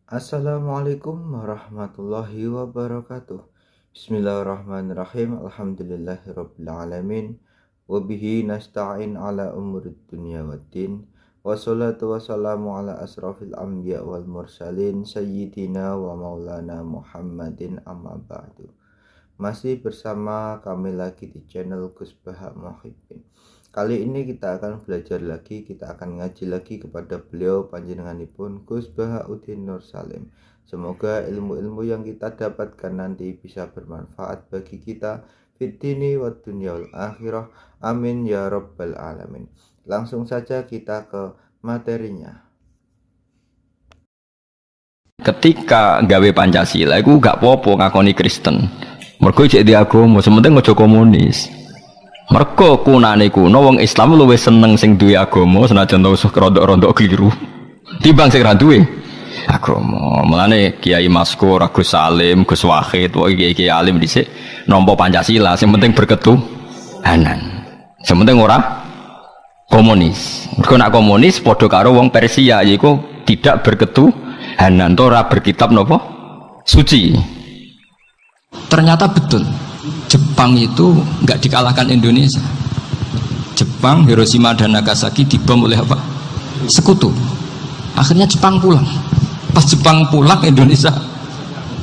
Assalamualaikum warahmatullahi wabarakatuh. Bismillahirrahmanirrahim. Alhamdulillahirrabbilalamin. Wabihi nasta'in ala umurid dunya waddin. Wassalatu wassalamu ala asrafil anbiya wal mursalin Sayyidina wa maulana Muhammadin amma ba'du. Masih bersama kami lagi di channel Gus Baha Muhibbin. Kali ini kita akan belajar lagi, kita akan ngaji lagi kepada beliau panjenenganipun Gus Bahauddin Nur Salim. Semoga ilmu-ilmu yang kita dapatkan nanti bisa bermanfaat bagi kita fid dini wad dunya wal akhirah. Amin ya rabbal alamin. Langsung saja kita ke materinya. Ketika gawe Pancasila iku gak popo ngakoni Kristen. Mergo cek di agama, sementing aja komunis. Mergo kunane kuno wong Islam luwih seneng sing duwe agama senajan tau rondok-rondok keliru timbang sing ra duwe agama. Mulane Kiai Maskur, Gus Salim, Gus Wahid, kiai alim dhisik nampa Pancasila, sing penting berketuhanan. Sing penting ora komunis. Mergo nek komunis padha karo wong Persia yaiku tidak berketuhanan, ora berkitab napa suci. Ternyata betul. Jepang itu nggak dikalahkan Indonesia. Jepang, Hiroshima dan Nagasaki dibom oleh apa? Sekutu. Akhirnya Jepang pulang. Pas Jepang pulang, Indonesia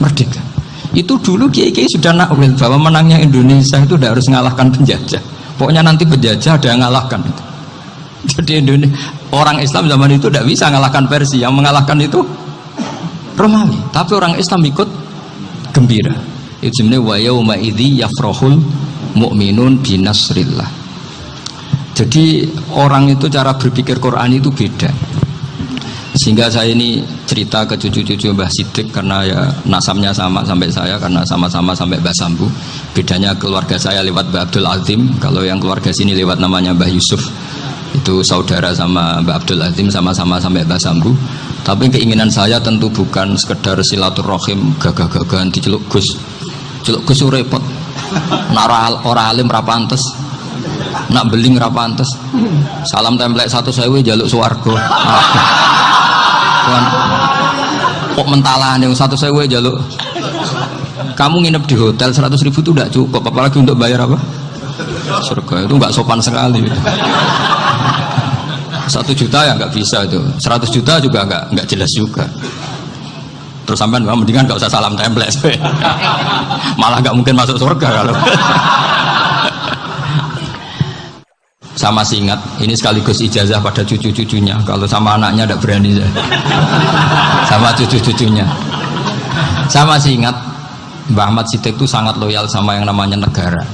merdeka. Itu dulu kiai-kiai sudah nakwil bahwa menangnya Indonesia itu tidak harus mengalahkan penjajah. Pokoknya nanti penjajah ada yang mengalahkan itu. Jadi orang Islam zaman itu tidak bisa mengalahkan Persia. Yang mengalahkan itu Romawi. Tapi orang Islam ikut gembira. Itu sebenarnya wa yauma idzi yafrahul mu'minun binasrillah. Jadi orang itu cara berpikir Quran itu beda. Sehingga saya ini cerita ke cucu-cucu Mbah Siddiq karena ya nasabnya sama sampai saya, karena sama-sama sampai Mbah Sambu. Bedanya keluarga saya lewat Mbah Abdul Azim, kalau yang keluarga sini lewat namanya Mbah Yusuf. Itu saudara sama Mbah Abdul Azim, sama-sama sampai Mbah Sambu. Tapi keinginan saya tentu bukan sekedar silaturahim gagah-gagahan diceluk Gus. Celuk Gus repot. Nak ora alim ra pantes. Nak beling ra pantes. Salam templek 1.000 jaluk swarga. Kok mentalan yang 1.000 jaluk. Kamu nginep di hotel 100.000 itu tidak cukup, apalagi untuk bayar apa? Surga. Itu enggak sopan sekali. 1 juta ya nggak bisa itu, 100 juta juga nggak jelas juga. Terus sampai mendingan nggak usah salam template, malah nggak mungkin masuk surga kalau. Sama masih ingat, ini sekaligus ijazah pada cucu-cucunya. Kalau sama anaknya tidak berani, sama cucu-cucunya. Saya masih ingat Mbah Ahmad Siddiq itu sangat loyal sama yang namanya negara.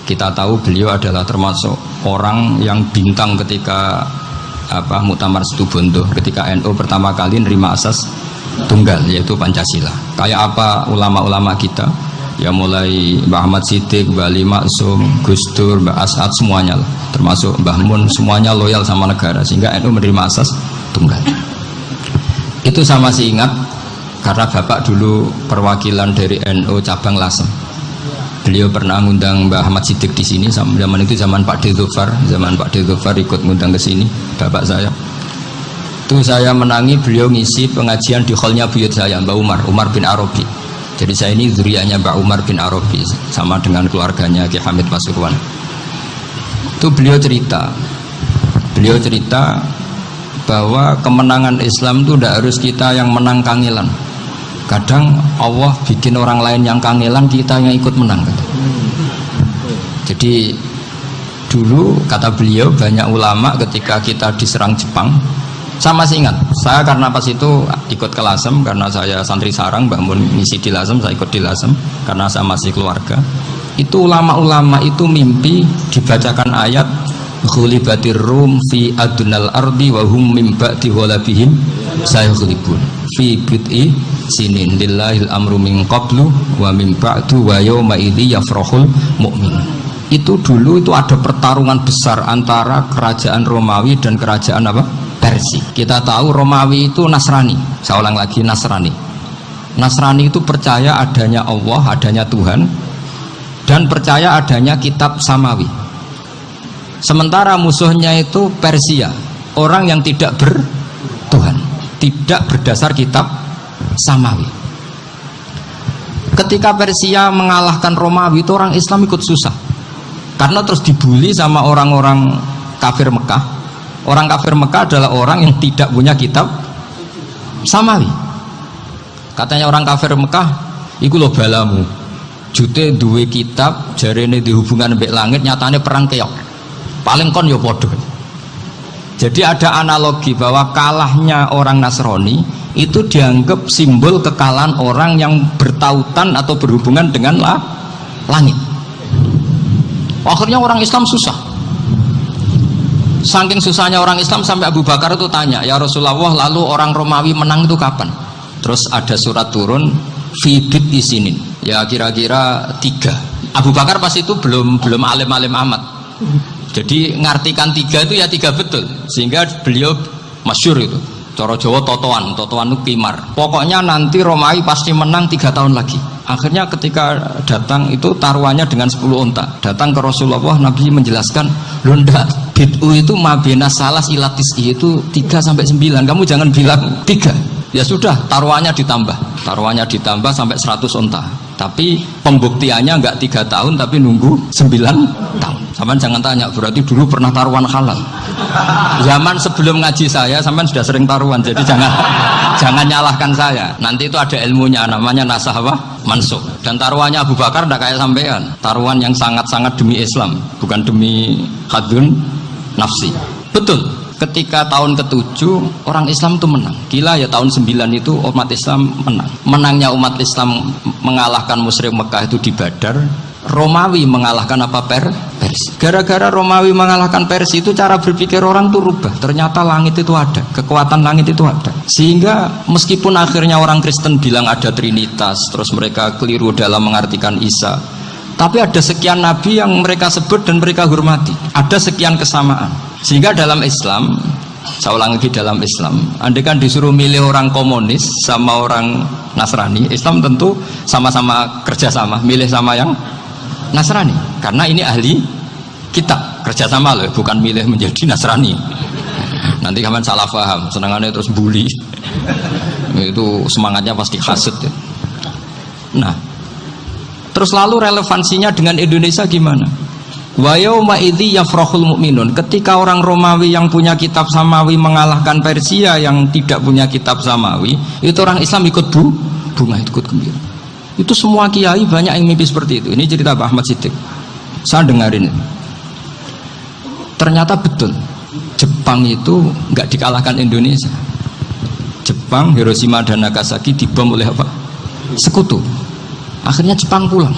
Kita tahu beliau adalah termasuk orang yang bintang ketika Muktamar Situbondo, ketika NU pertama kali nerima asas tunggal yaitu Pancasila. Kayak apa ulama-ulama kita ya, mulai Mbah Ahmad Siddiq, Mbah Ali Maksum, Gus Dur, Mbah As'ad, semuanya lah, termasuk Mbah Mun, semuanya loyal sama negara sehingga NU menerima asas tunggal. Itu saya masih ingat karena bapak dulu perwakilan dari NU cabang Lasem. Beliau pernah ngundang Mbah Ahmad Siddiq di sini, zaman itu zaman Pak D. Dzofar ikut ngundang ke sini bapak saya. Itu saya menangi beliau ngisi pengajian di hallnya buyut saya, Mbak Umar bin Arabi. Jadi saya ini zuriyahnya Mbak Umar bin Arabi sama dengan keluarganya Ki Hamid Pasuruan. Itu beliau cerita bahwa kemenangan Islam itu tidak harus kita yang menang kangelan. Kadang Allah bikin orang lain yang kangelan, kita yang ikut menang. Jadi dulu kata beliau banyak ulama ketika kita diserang Jepang. Saya masih ingat, saya karena pas itu ikut ke Lasem, karena saya santri sarang, Mbak Mun ngisi di Lasem, saya ikut di Lasem karena saya masih keluarga. Itu ulama-ulama itu mimpi dibacakan ayat ghulibatir rum fi adnal ardi wa hum min ba'di ghalabihim sayaghlibun fi bid'i sinin lillahil amru min qablu wa min ba'du wa yawma idzi yafrahul mu'min. Itu dulu itu ada pertarungan besar antara kerajaan Romawi dan kerajaan apa? Persia. Kita tahu Romawi itu Nasrani. Saya ulang lagi, Nasrani. Nasrani itu percaya adanya Allah, adanya Tuhan, dan percaya adanya kitab samawi. Sementara musuhnya itu Persia, orang yang tidak bertuhan, tidak berdasar kitab Samawi. Ketika Persia mengalahkan Romawi itu orang Islam ikut susah karena terus dibully sama orang-orang kafir Mekah. Orang kafir Mekah adalah orang yang tidak punya kitab Samawi. Katanya orang kafir Mekah, iku lo balamu jute duwe kitab jarene dihubungan mbek langit, nyatane perang keok. Paling kon yo podo. Jadi ada analogi bahwa kalahnya orang Nasrani itu dianggap simbol kekalahan orang yang bertautan atau berhubungan dengan langit. Akhirnya orang Islam susah. Saking susahnya orang Islam sampai Abu Bakar itu tanya, ya Rasulullah, lalu orang Romawi menang itu kapan? Terus ada surat turun fibit isinin, ya kira-kira 3. Abu Bakar pas itu belum alim-alim amat. Jadi ngartikan 3 itu ya 3 betul, sehingga beliau masyhur itu. Cara Jawa totoan itu kimar. Pokoknya nanti Romawi pasti menang 3 tahun lagi. Akhirnya ketika datang itu taruhannya dengan 10 unta. Datang ke Rasulullah, Nabi menjelaskan, "Loh ndak, bid'u itu mabena salas ilatis itu 3 sampai 9. Kamu jangan bilang 3." Ya sudah, taruhannya ditambah sampai 100 unta. Tapi pembuktiannya enggak 3 tahun tapi nunggu 9 tahun. Sampean jangan tanya, berarti dulu pernah taruhan halal. Zaman sebelum ngaji saya sampean sudah sering taruhan, jadi jangan nyalahkan saya. Nanti itu ada ilmunya, namanya nasah apa? Mansukh. Dan taruhannya Abu Bakar tidak kayak sampean. Taruhan yang sangat-sangat demi Islam, bukan demi hadun nafsi. Betul. Ketika tahun ke-7 orang Islam itu menang. Gila ya, tahun 9 itu umat Islam menang. Menangnya umat Islam mengalahkan musyrik Mekah itu di Badar. Romawi mengalahkan apa? Persia. Gara-gara Romawi mengalahkan Persia itu cara berpikir orang tuh rubah. Ternyata langit itu ada, kekuatan langit itu ada. Sehingga meskipun akhirnya orang Kristen bilang ada Trinitas, terus mereka keliru dalam mengartikan Isa, tapi ada sekian nabi yang mereka sebut dan mereka hormati. Ada sekian kesamaan. Sehingga dalam Islam, saya ulang lagi, dalam Islam, andai kan disuruh milih orang komunis sama orang Nasrani, Islam tentu sama-sama kerjasama, milih sama yang Nasrani, karena ini ahli kitab, kerjasama loh, bukan milih menjadi Nasrani. Nanti kalian salah paham, senangannya terus bully, itu semangatnya pasti hasad ya. Nah, terus lalu relevansinya dengan Indonesia gimana? Wa yauma idzi yafrahul mu'minun, ketika orang Romawi yang punya kitab Samawi mengalahkan Persia yang tidak punya kitab Samawi, itu orang Islam ikut bunga, ikut gembira. Itu semua kiai banyak yang mimpi seperti itu. Ini cerita Pak Ahmad Siddiq, saya dengarin. Ternyata betul, Jepang itu nggak dikalahkan Indonesia. Jepang, Hiroshima dan Nagasaki dibom oleh apa? Sekutu. Akhirnya Jepang pulang.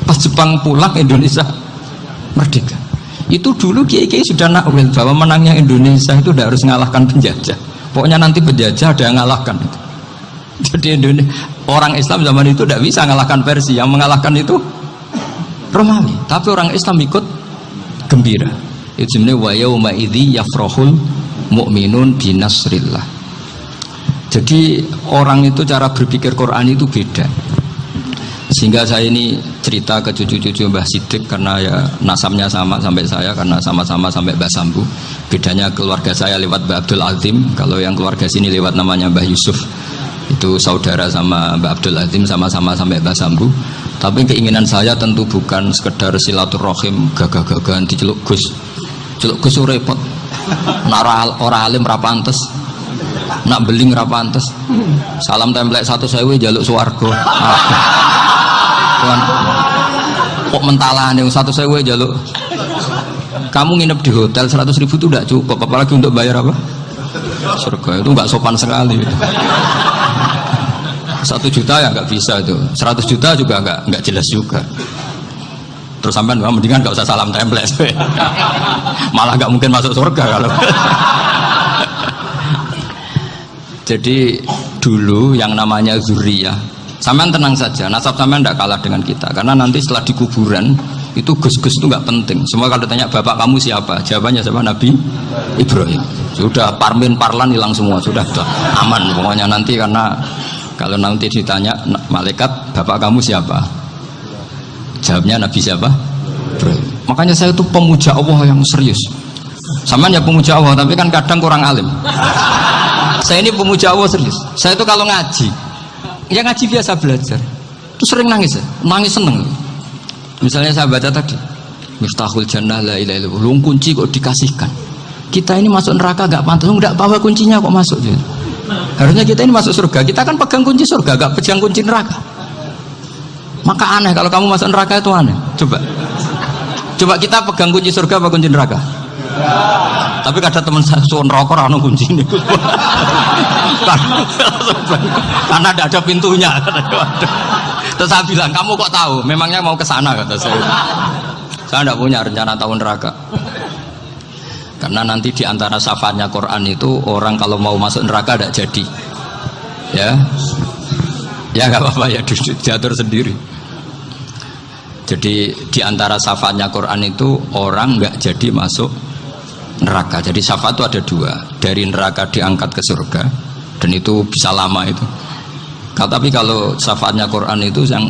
Pas Jepang pulang, Indonesia merdeka. Itu dulu kiai-kiai sudah nakwil bahwa menangnya Indonesia itu tidak harus mengalahkan penjajah. Pokoknya nanti penjajah ada yang mengalahkan. Jadi orang Islam zaman itu tidak bisa mengalahkan Persia. Yang mengalahkan itu Romawi. Tapi orang Islam ikut gembira. Itu sebenarnya wa yauma idzi yafrahul mu'minun binasrillah. Jadi orang itu cara berpikir Quran itu beda. Sehingga saya ini cerita ke cucu-cucu Mbah Siddiq karena ya nasabnya sama sampai saya, karena sama-sama sampai Mbah Sambu. Bedanya keluarga saya lewat Mbah Abdul Azim, kalau yang keluarga sini lewat namanya Mbah Yusuf. Itu saudara sama Mbah Abdul Azim, sama-sama sampai Mbah Sambu. Tapi keinginan saya tentu bukan sekedar silaturahim gagah-gagahan diceluk Gus. Celuk Gus repot. Nak ora alim ra pantes. Nak beling ra pantes. Salam templek 1.000 jaluk swarga. Kok mentalah nih 1.000 jaluk. Kamu nginep di hotel 100.000 itu tidak cukup, apalagi untuk bayar apa? Surga. Itu nggak sopan sekali. 1 juta ya nggak bisa itu, 100 juta juga nggak jelas juga. Terus sampai mendingan nggak usah salam template, malah nggak mungkin masuk surga kalau. Jadi dulu yang namanya zuriyah, sampean tenang saja, nasab sampean tidak kalah dengan kita, karena nanti setelah di kuburan itu gus-gus itu nggak penting. Semua kalau tanya bapak kamu siapa, jawabannya siapa? Nabi Ibrahim. Sudah parmin parlan hilang semua, sudah aman pokoknya nanti. Karena kalau nanti ditanya malaikat bapak kamu siapa, jawabnya Nabi siapa? Ibrahim. Makanya saya itu pemuja Allah yang serius. Sampean ya pemuja Allah, tapi kan kadang kurang alim. Saya ini pemuja Allah serius. Saya itu kalau ngaji ya ngaji biasa belajar. Terus sering nangis ya, nangis seneng. Misalnya saya baca tadi, Miftahul Jannah la ilaha illallah. Lu kunci kok dikasihkan. Kita ini masuk neraka gak pantas, enggak bawa kuncinya kok masuk. Harusnya kita ini masuk surga, kita kan pegang kunci surga, gak pegang kunci neraka. Maka aneh kalau kamu masuk neraka itu aneh. Coba kita pegang kunci surga apa kunci neraka? Tapi kadang teman saya suon rokok anu kunci ini. Karena tidak ada pintunya. Terus saya bilang, kamu kok tahu? Memangnya mau ke sana kata saya. Saya tidak punya rencana tahu neraka. Karena nanti di antara syafaatnya Quran itu orang kalau mau masuk neraka tidak jadi. Ya nggak apa-apa ya, diatur sendiri. Jadi di antara syafaatnya Quran itu orang nggak jadi masuk neraka. Jadi syafaat itu ada dua, dari neraka diangkat ke surga, dan itu bisa lama itu. Tapi kalau syafaatnya Quran itu yang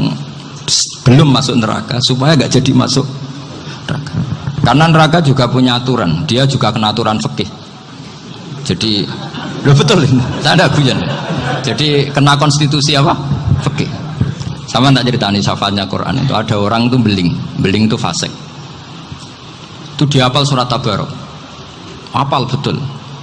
belum masuk neraka supaya nggak jadi masuk neraka. Karena neraka juga punya aturan, dia juga kena aturan fikih. Jadi, betul ini, saya ada guyon. Jadi kena konstitusi apa? Fikih. Sama tak ceritani syafaatnya Quran itu ada orang itu beling itu fasik. Itu dihafal surat Tabarok. Hafal betul.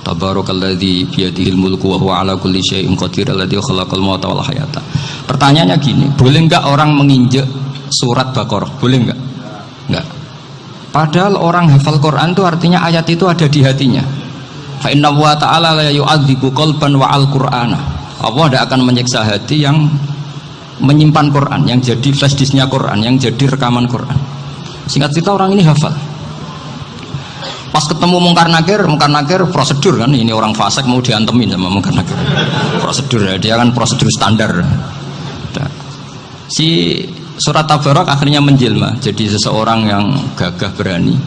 Tabarakalladzi biyadihil mulku wa huwa ala kulli syai'in qadir alladzi khalaqal mauta wal hayata. Pertanyaannya gini, boleh enggak orang menginjek surat Baqarah? Boleh enggak? Enggak. Padahal orang hafal Quran itu artinya ayat itu ada di hatinya. Fa inna wa ta'ala la yu'adzibu qalban wa al-Qur'ana. Allah tidak akan menyiksa hati yang menyimpan Quran, yang jadi flash disknya Quran, yang jadi rekaman Quran. Singkat cerita orang ini hafal. Pas ketemu Mungkar Nakir prosedur kan, ini orang fasik mau diantemin sama Mungkar Nakir. Prosedur ya, dia kan prosedur standar. Nah, si surat Tabarak akhirnya menjelma jadi seseorang yang gagah berani.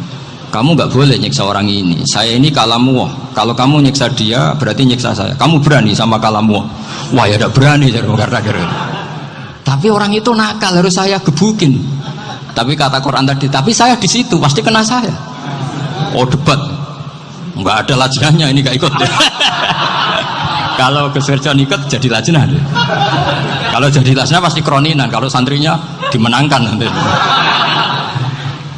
Kamu nggak boleh nyiksa orang ini. Saya ini kalamu. Kalau kamu nyiksa dia berarti nyiksa saya. Kamu berani sama kalamu. Wah ya tidak berani jadi Mungkar Nakir. Tapi orang itu nakal, harus saya gebukin. Tapi kata Quran tadi, tapi saya di situ pasti kena saya. Oh debat, nggak ada lajnahnya ini nggak ikut. Kalau keserjon ikut jadi lajnah. Kalau jadi lajnah pasti kroninan. Kalau santrinya dimenangkan nanti.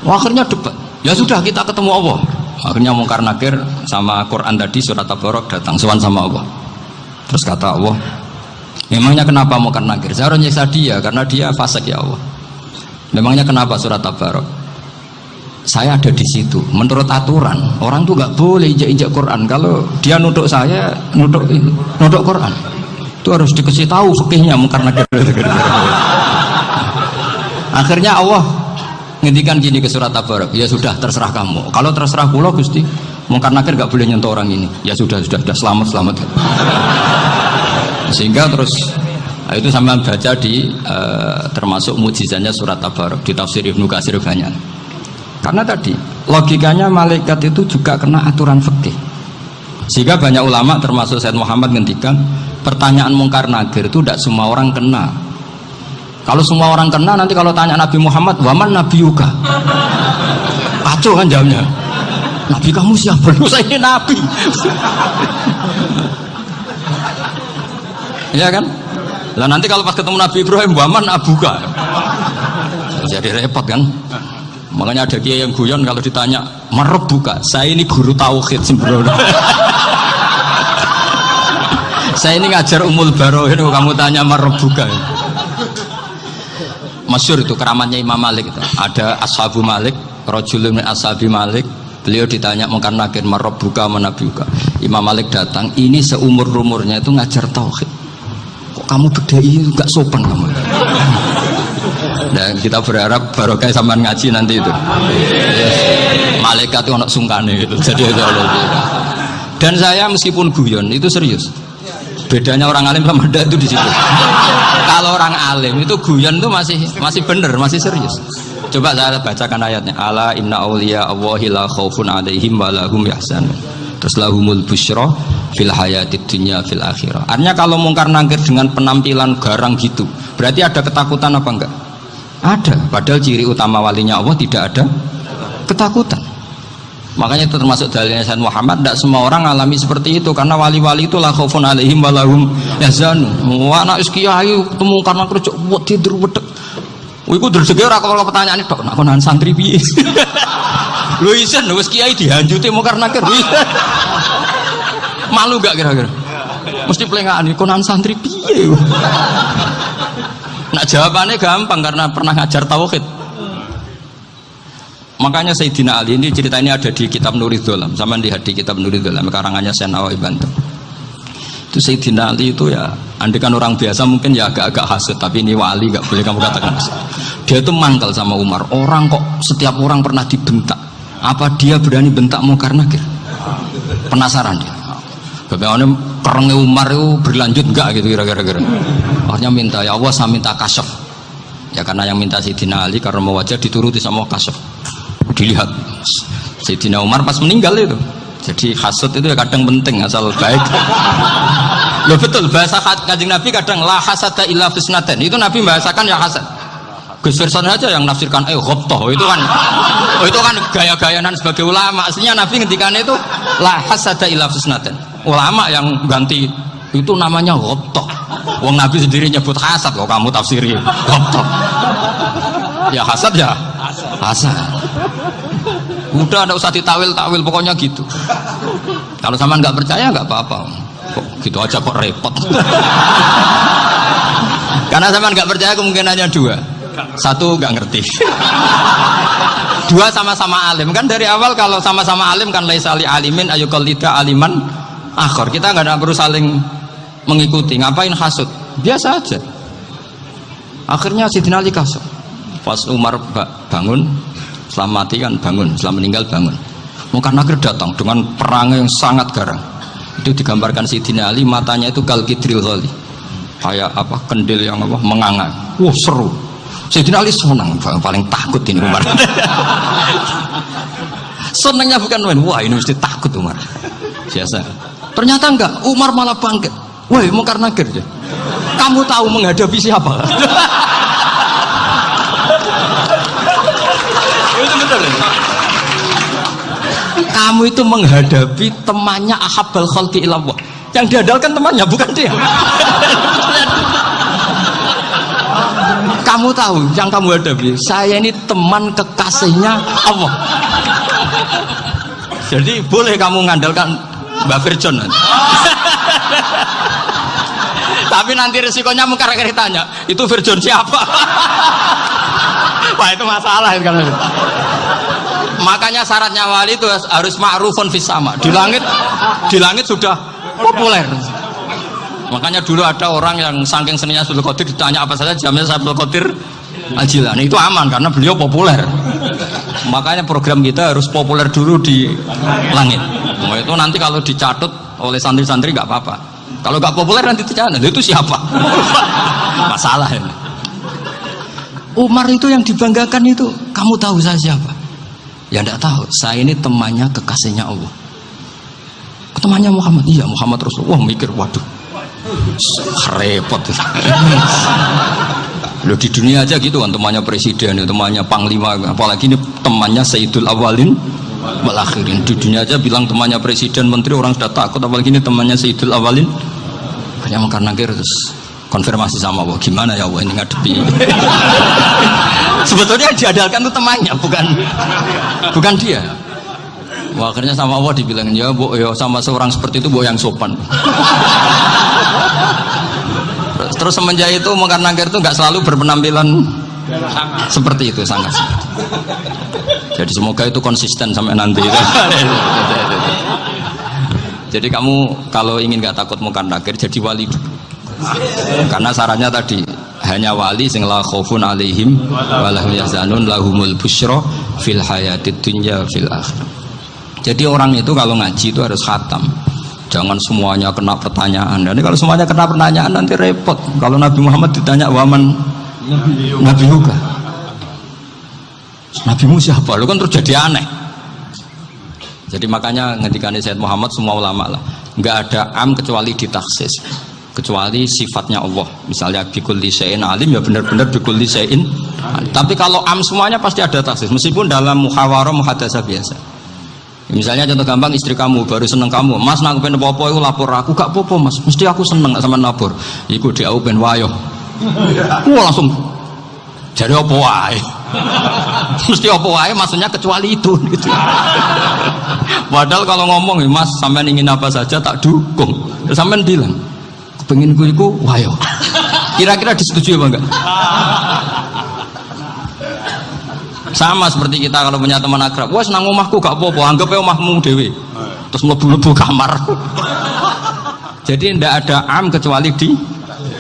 Akhirnya debat. Ya sudah kita ketemu Allah. Akhirnya Mungkar Nakir sama Quran tadi surat Tabarok datang sowan sama Allah. Terus kata Allah, memangnya kenapa Mungkar Nakir? Saya harus nyiksa dia karena dia fasik ya Allah. Memangnya kenapa surat Tabarok? Saya ada di situ. Menurut aturan orang tuh nggak boleh injak Quran. Kalau dia nuduk saya, nuduk Quran, itu harus dikasih tahu fikihnya Mungkar Nakir. Akhirnya Allah ngendikan gini ke surat Tabarok, ya sudah terserah kamu. Kalau terserah kula Gusti, Mungkar Nakir nggak boleh nyentuh orang ini. Ya sudah selamat. Sehingga terus itu sama baca di termasuk mukjizatnya surat Tabarok di tafsir Ibnu Katsir banyak. Karena tadi logikanya malaikat itu juga kena aturan fikih. Sehingga banyak ulama termasuk Said Muhammad ngendikan pertanyaan Mungkar Nakir itu tidak semua orang kena. Kalau semua orang kena nanti kalau tanya Nabi Muhammad, waman nabiyuka? Kacau kan jawabnya. Nabi kamu siapa? Saya ini nabi. Ya kan? Lah nanti kalau pas ketemu Nabi Ibrahim, waman abuka? Jadi repot kan? Makanya ada kiai yang guyon kalau ditanya merebuka, saya ini guru tauhid sembrono. Saya ini ngajar Umul Barohin, kamu tanya merebuka. Masyhur itu keramatnya Imam Malik itu. Ada Ashabu Malik, rajulun min ashabi Malik. Beliau ditanya Mungkar Nakir merebuka menabiuka. Imam Malik datang, ini seumur-umurnya itu ngajar tauhid. Kok kamu bedai enggak sopan kamu? Dan kita berharap barokah sampean ngaji nanti itu. Malaikat itu anak sungkane gitu. Jadi itu. Dan saya meskipun guyon itu serius. Bedanya orang alim sama ndak itu di situ. Kalau orang alim itu guyon itu masih bener, masih serius. Coba saya bacakan ayatnya. Ala inna auliya Allahi la khaufun alaihim wa lahum yahzanun. Terus lahumul busyra fil hayatid dunya fil akhirah. Artinya kalau Mungkar Nakir dengan penampilan garang gitu, berarti ada ketakutan apa enggak? Ada, padahal ciri utama walinya Allah tidak ada ketakutan. Makanya itu termasuk dalilnya Sayyid Muhammad, tidak semua orang alami seperti itu karena wali-wali itu la khaufun alaihim wa lahum yahzanun. Anak kiai ketemu karena kerja buat tidur wedek. Iku dredege ora kok pertanyaan tok nak konan santri piye. Lho isen wis kiai dihanjuti mungkar nakir. Malu gak kira-kira? Mesti pelengahan konan santri piye. Nak jawabannya gampang karena pernah ngajar tauhid. Makanya Sayyidina Ali ini cerita ini ada di kitab Nurul Dholam, sama lihat di kitab Nurul Dholam karangannya Syekh Nawawi Banten. Itu Sayyidina Ali itu ya, andekan orang biasa mungkin ya agak-agak hasut, tapi ini wali gak boleh kamu katakan hasut. Dia itu mangkal sama Umar. Orang kok setiap orang pernah dibentak, apa dia berani bentak Munkar Nakir? Penasaran dia. Bagaimana kerengnya Umar itu berlanjut enggak gitu kira-kira. Akhirnya minta, ya Allah saya minta kasyaf. Ya karena yang minta Sayyidina Ali karena mau wajah dituruti sama kasyaf. Dilihat Sayyidina Umar pas meninggal itu. Jadi hasud itu ya kadang penting asal baik. Loh betul bahasa Kanjeng Nabi kadang la hasada illa fisnaten. Itu Nabi bahasakan ya hasad. Gus Verson aja yang nafsirkan ghabtah itu kan gaya-gayanan sebagai ulama. Aslinya Nabi ngendikannya itu la hasada illa fisnaten. Ulama yang ganti itu namanya ghabtah. Wong Nabi sendiri nyebut hasad kok kamu tafsiri ghabtah. Ya hasad ya hasad. Udah tidak usah ditawil-tawil pokoknya gitu. Kalau sama nggak percaya nggak apa-apa. Kok gitu aja kok repot. Karena sama nggak percaya kemungkinannya dua. Satu nggak ngerti. Dua sama-sama alim. Kan dari awal kalau sama-sama alim kan laisa li alimin ayyuqallida aliman akhir. Kita nggak perlu saling mengikuti. Ngapain hasud? Biasa aja. Akhirnya Sayyidina Ali kasut. Pas Umar bangun, setelah mati kan bangun, setelah meninggal bangun. Munkar Nakir datang dengan perang yang sangat garang. Itu digambarkan Sayyidina Ali matanya itu kalkidril ghali, kayak apa kendil yang apa menganga. Wah seru. Sayyidina Ali senang, paling takut ini Umar. Senangnya bukan main, wah ini mesti takut Umar. Biasa. Ternyata enggak, Umar malah bangkit. Woi Munkar Nakir, kamu tahu menghadapi siapa? Itu betul ya? Kamu itu menghadapi temannya ahabbal khalqi ilallah. Yang diandalkan temannya bukan dia. Kamu tahu yang kamu hadapi, saya ini teman kekasihnya Allah. Jadi boleh kamu mengandalkan Mbak Firjon. Tapi nanti resikonya Munkar Nakir tanya, itu Firjon siapa? Wah itu masalah itu kan. Makanya syaratnya wali itu harus ma'rufun fis sama. Di langit sudah populer. Makanya dulu ada orang yang saking seninya Abdul Qadir ditanya apa saja jamnya Abdul Qadir Al-Jilani. Itu aman karena beliau populer. Makanya program kita harus populer dulu di langit. Nah, itu nanti kalau dicatut oleh santri-santri nggak apa-apa. Kalau nggak populer nanti dicatat itu siapa? Masalah ini. Umar itu yang dibanggakan itu, kamu tahu saya siapa? Ya tidak tahu. Saya ini temannya kekasihnya Allah. Temannya Muhammad. Iya Muhammad Rasulullah. Wah mikir waduh, repot. Loh di dunia aja gitu kan, temannya presiden, temannya panglima, apalagi ini temannya Sayyidul Awalin wal Akhirin. Di dunia aja bilang temannya presiden, menteri orang sudah takut, apalagi ini temannya Sayyidul Awalin. Hanya Munkar Nakir terus konfirmasi sama Allah, gimana ya Allah ini ngadepi. Sebetulnya yang diandalkan itu temannya, bukan dia. Wah, akhirnya sama Allah dibilang, ya bu, ya sama seorang seperti itu bu yang sopan. Terus semenjak itu Munkar Nakir itu nggak selalu berpenampilan seperti itu, sangat. Jadi semoga itu konsisten sampai nanti. Jadi kamu kalau ingin nggak takut Munkar Nakir, jadi wali dulu. Karena sarannya tadi hanya wali sing la khaufun alaihim walahum yahzanun lahumul busyra fil hayatid dunya fil akhirah. Jadi orang itu kalau ngaji itu harus khatam. Jangan semuanya kena pertanyaan. Dan kalau semuanya kena pertanyaan nanti repot. Kalau Nabi Muhammad ditanya waman Nabi Yuka, Nabimu siapa? Lu kan terus jadi aneh. Jadi makanya ngendikane Sayyid Muhammad semua ulama lah, nggak ada am kecuali ditaksis, kecuali sifatnya Allah. Misalnya bikulli syai'in alim, ya benar-benar bikulli syai'in. Tapi kalau am semuanya pasti ada taksis, meskipun dalam muhawarah muhadasah biasa. Misalnya contoh gampang, istri kamu baru seneng kamu, Mas nak pengen apa-apa itu lapor aku, gak apa-apa Mas, mesti aku seneng sama lapor. Iku dia aku pengen wayo. Langsung jadi apa wae. Mesti apa wae maksudnya kecuali itu gitu. Padahal kalau ngomong Mas sampean ingin apa saja tak dukung. Terus sampean bilang kepengin ku iku wayo. Kira-kira disetujui apa enggak? Sama seperti kita kalau punya teman akrab, wes nang omahku gak apa-apa, anggap aja omahmu dewe. Terus mlebu-mlebu kamar. Jadi tidak ada am kecuali di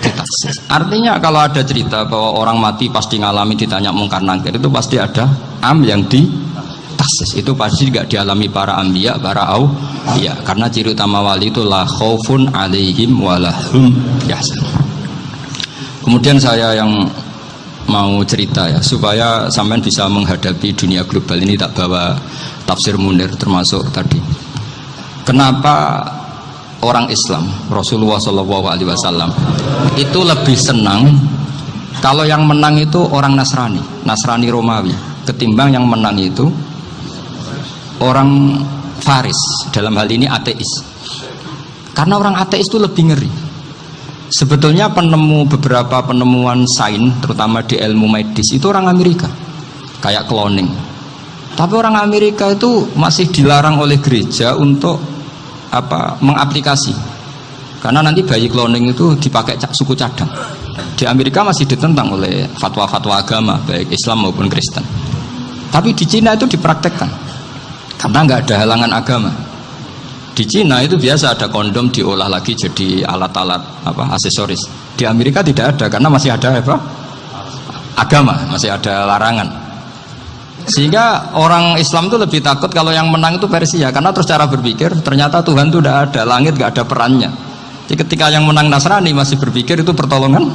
taksis. Artinya kalau ada cerita bahwa orang mati pasti ngalami ditanya mungkar nangkir, itu pasti ada am yang di taksis. Itu pasti tidak dialami para anbiya, para auliya. Karena ciri utama wali itu la khaufun alaihim walahum yahzanun. Kemudian saya yang mau cerita ya supaya sampean bisa menghadapi dunia global ini, tak bawa tafsir Munir termasuk tadi. Kenapa orang Islam Rasulullah SAW itu lebih senang kalau yang menang itu orang Nasrani Romawi ketimbang yang menang itu orang Faris, dalam hal ini ateis. Karena orang ateis itu lebih ngeri. Sebetulnya beberapa penemuan sains terutama di ilmu medis itu orang Amerika, kayak cloning. Tapi orang Amerika itu masih dilarang oleh gereja untuk mengaplikasi. Karena nanti bayi cloning itu dipakai suku cadang. Di Amerika masih ditentang oleh fatwa-fatwa agama baik Islam maupun Kristen. Tapi di Cina itu dipraktekkan karena nggak ada halangan agama. Di Cina itu biasa ada kondom diolah lagi jadi alat-alat aksesoris. Di Amerika tidak ada karena masih ada agama, masih ada larangan. Sehingga orang Islam itu lebih takut kalau yang menang itu Persia, karena terus cara berpikir ternyata Tuhan itu tidak ada, langit tidak ada perannya. Jadi ketika yang menang Nasrani masih berpikir itu pertolongan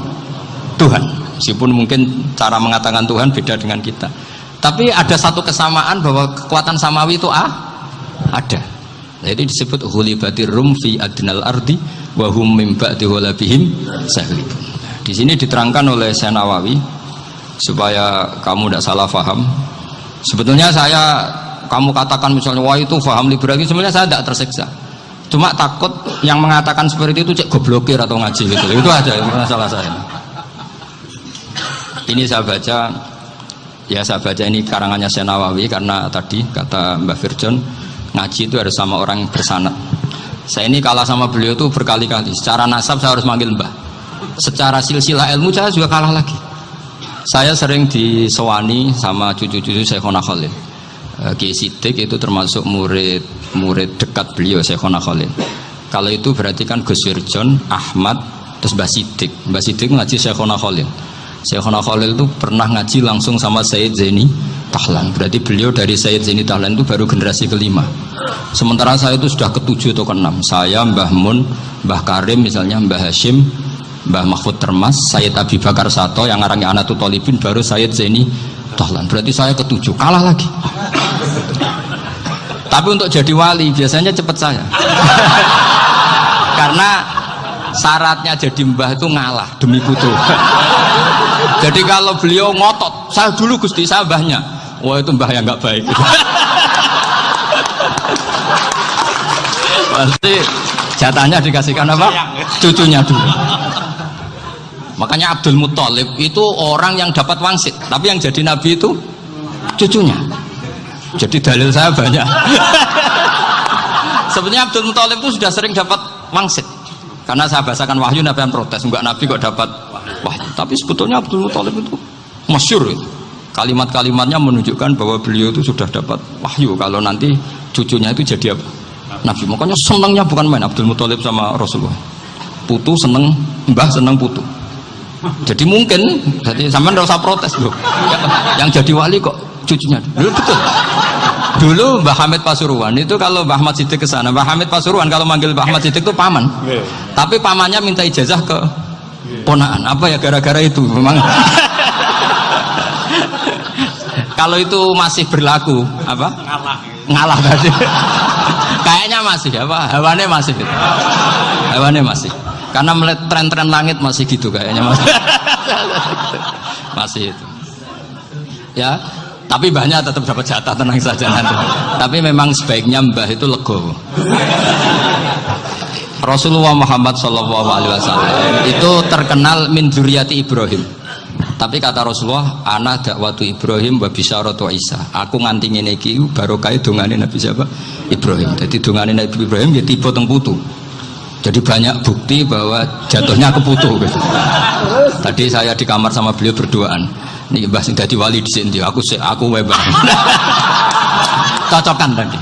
Tuhan, meskipun mungkin cara mengatakan Tuhan beda dengan kita. Tapi ada satu kesamaan bahwa kekuatan samawi itu ada. Jadi disebut hulibatir rum fi adnal ardi wa hum min ba'di hulabihim sahlibun. Di sini diterangkan oleh Syekh Nawawi supaya kamu tidak salah paham. Sebetulnya kamu katakan misalnya wah itu paham liberal, sebenarnya saya tidak tersiksa. Cuma takut yang mengatakan seperti itu cek goblokir atau ngaji gitu. Itu aja masalah saya. Ini saya baca ini karangannya Syekh Nawawi karena tadi kata Mbak Firjon ngaji itu harus sama orang yang bersanad. Saya ini kalah sama beliau itu berkali-kali. Secara nasab saya harus manggil mbah. Secara silsilah ilmu saya juga kalah lagi. Saya sering disewani sama cucu-cucu Syekhona Khalil. Kiai Siddiq itu termasuk murid dekat beliau Syekhona Khalil. Kalau itu berarti kan Gus Wirjon, Ahmad, terus Mbah Siddiq. Mbah Siddiq ngaji Syekhona Khalil. Syekhona Khalil itu pernah ngaji langsung sama Sayyid Zaini Tahlan. Berarti beliau dari Sayyid Zaini Tahlan itu baru generasi kelima. Sementara saya itu sudah ke-7 atau ke-6. Saya, Mbah Mun, Mbah Karim misalnya, Mbah Hashim, Mbah Mahfud Termas, Sayyid Abi Bakar Sato yang ngarangnya Anatul Talibin, baru Sayyid Zaini Tahlan. Berarti saya ke-7, kalah lagi. Tapi untuk jadi wali biasanya cepat saya. Karena syaratnya jadi mbah itu ngalah demi putu. Jadi kalau beliau ngotot, saya dulu Gusti, saya mbahnya. Wah itu mbah yang nggak baik. Pasti jatahnya dikasihkan apa? Cucunya dulu. Makanya Abdul Muthalib itu orang yang dapat wangsit, tapi yang jadi nabi itu cucunya. Jadi dalil saya banyak. Sebenarnya Abdul Muthalib itu sudah sering dapat wangsit. Karena saya bahasakan wahyu, Nabi yang protes, enggak Nabi kok dapat wahyu. Tapi sebetulnya Abdul Muthalib itu masyhur itu. Kalimat-kalimatnya menunjukkan bahwa beliau itu sudah dapat wahyu kalau nanti cucunya itu jadi apa? Nabi. Makanya senangnya bukan main Abdul Muthalib sama Rasulullah. Putu seneng, mbah seneng putu. Jadi mungkin, jadi sampean enggak usah protes loh. Yang jadi wali kok cucunya. Dulu betul. Dulu Mbah Hamid Pasuruan itu kalau Mbah Ahmad Siddiq ke sana, Mbah Hamid Pasuruan kalau manggil Mbah Ahmad Siddiq itu paman. Tapi pamannya minta ijazah ke ponaan. Apa ya gara-gara itu memang. Kalau itu masih berlaku apa? Ngalah berarti. Kayaknya masih apa? Hawane masih. Hawane masih. Karena melihat tren-tren langit masih gitu kayaknya masih. Masih itu. Ya. Tapi banyak tetap dapat jatah, tenang saja nanti. Tapi memang sebaiknya mbah itu legowo. Rasulullah Muhammad SAW itu terkenal min dzurriyyati Ibrahim. Tapi kata Rasulullah, ana dakwatu Ibrahim wa bisyaratu Isa. Aku nganti ngene iki barokah dongane Nabi siapa? Ibrahim. Jadi dongane Nabi Ibrahim ya tiba teng putu. Jadi banyak bukti bahwa jatuhnya ke putu gitu. Tadi saya di kamar sama beliau berduaan. Nih Mbah sing dadi wali di sini, aku webang. Cocokkan tadi.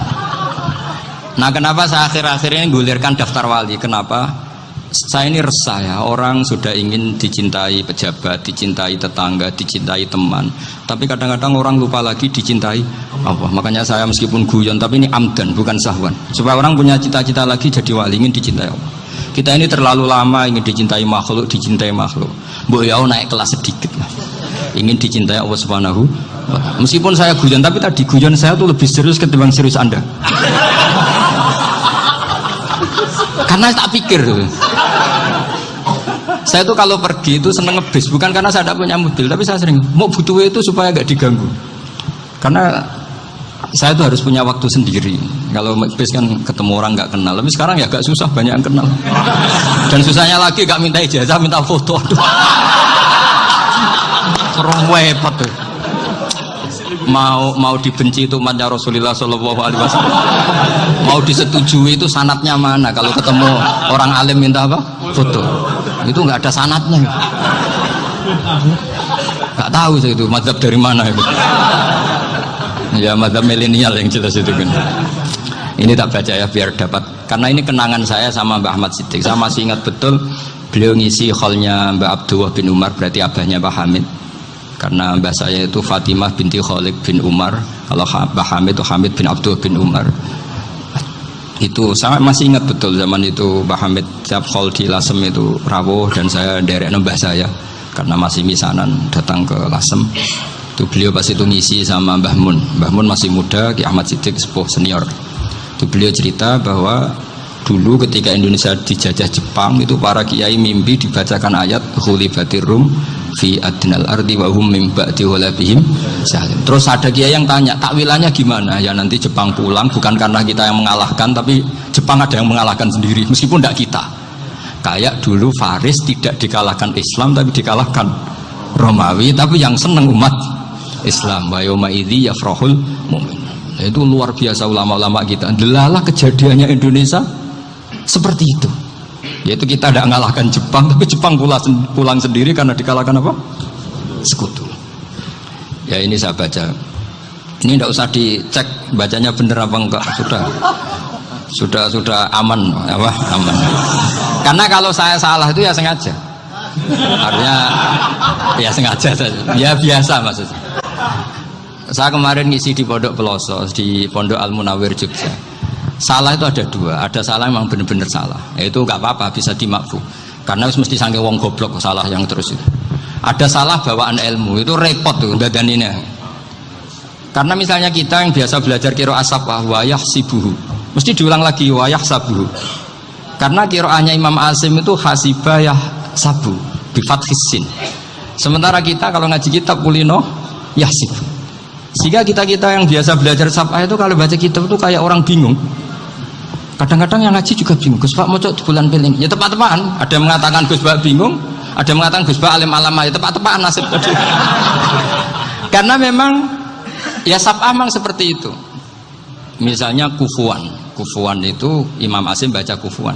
Nah, kenapa saya akhir-akhir ini gulirkan daftar wali? Kenapa? Saya ini resah ya, orang sudah ingin dicintai pejabat, dicintai tetangga, dicintai teman. Tapi kadang-kadang orang lupa lagi dicintai Allah. Makanya saya meskipun guyon, tapi ini amdan, bukan sahwan. Supaya orang punya cita-cita lagi jadi wali, ingin dicintai Allah. Kita ini terlalu lama ingin dicintai makhluk. Mbok ya naik kelas sedikit lah. Ingin dicintai Allah Subhanahu. Meskipun saya guyon, tapi tadi guyon saya tuh lebih serius ketimbang serius Anda. Karena tak pikir tuh. Saya tuh kalau pergi itu seneng ngebis, bukan karena saya tidak punya mobil, tapi saya sering mau butuh itu supaya gak diganggu. Karena saya tuh harus punya waktu sendiri. Kalau ngebis kan ketemu orang nggak kenal, tapi sekarang ya agak susah, banyak yang kenal. Dan susahnya lagi gak minta ijazah, minta foto. Repot tuh. Mau dibenci itu umatnya Rasulullah Shallallahu Alaihi Wasallam, mau disetujui itu sanatnya mana? Kalau ketemu orang alim minta apa? Foto. Itu nggak ada sanatnya. Nggak tahu saya itu mazhab dari mana itu. Ya mazhab milenial yang jelas itu kan. Ini tak baca ya biar dapat, karena ini kenangan saya sama Mbah Ahmad Siddiq. Saya masih ingat betul beliau ngisi hallnya Mbah Abdullah bin Umar, berarti abahnya Mbah Hamid. Karena mbah saya itu Fatimah binti Khalid bin Umar, kalau Mbah Hamid itu Hamid bin Abdul bin Umar. Itu saya masih ingat betul zaman itu Mbah Hamid tiap hall di Lasem itu rawuh, dan saya derek mbah saya karena masih misanan datang ke Lasem. Itu beliau pas itu ngisi sama Mbah Mun. Mbah Mun masih muda, Ki Ahmad Siddiq sepuh senior. Itu beliau cerita bahwa dulu ketika Indonesia dijajah Jepang itu para kiai mimpi dibacakan ayat Ghulibatir Rum fi adnal ardi wa hum min ba'di ghalabihim salim. Terus ada kiai yang tanya, takwilannya gimana? Ya nanti Jepang pulang bukan karena kita yang mengalahkan, tapi Jepang ada yang mengalahkan sendiri meskipun tidak kita. Kayak dulu Faris tidak dikalahkan Islam tapi dikalahkan Romawi, tapi yang senang umat Islam. Wa yauma idzi yafrahul mu'min. Itu luar biasa ulama-ulama kita. Delalah kejadiannya Indonesia seperti itu. Yaitu kita tidak mengalahkan Jepang, tapi Jepang pulang sendiri karena dikalahkan apa? Sekutu. Ya ini saya baca. Ini tidak usah dicek bacanya bener apa enggak, sudah aman, apa? Aman. Karena kalau saya salah itu ya sengaja. Artinya ya sengaja saja. Ya biasa maksudnya. Saya kemarin ngisi di Pondok Peloso, di Pondok Al Munawir Jogja. Salah itu ada dua, ada salah memang benar-benar salah, itu nggak apa-apa, bisa dimaafkan karena mesti sange wong goblok salah yang terus itu. Ada salah bawaan ilmu, itu repot tuh dadaninnya. Karena misalnya kita yang biasa belajar qiraah sabah wayah sibuhu, mesti diulang lagi wayah sabuhu. Karena qiraahnya Imam Asim itu hasibah yah sabu bifathis sin. Sementara kita kalau ngaji kitab kulino yahsib. Sehingga kita yang biasa belajar sabah itu kalau baca kitab itu kayak orang bingung. Kadang-kadang yang ngaji juga bingung. Gus Pak mau di bulan piling. Ya tepat-tepatan. Ada yang mengatakan Gus Pak bingung, ada yang mengatakan Gus Pak alim alama. Ya tepat-tepatan nasib tadi. Karena memang ya sabah memang seperti itu. Misalnya kufuan itu Imam Asim baca kufuan.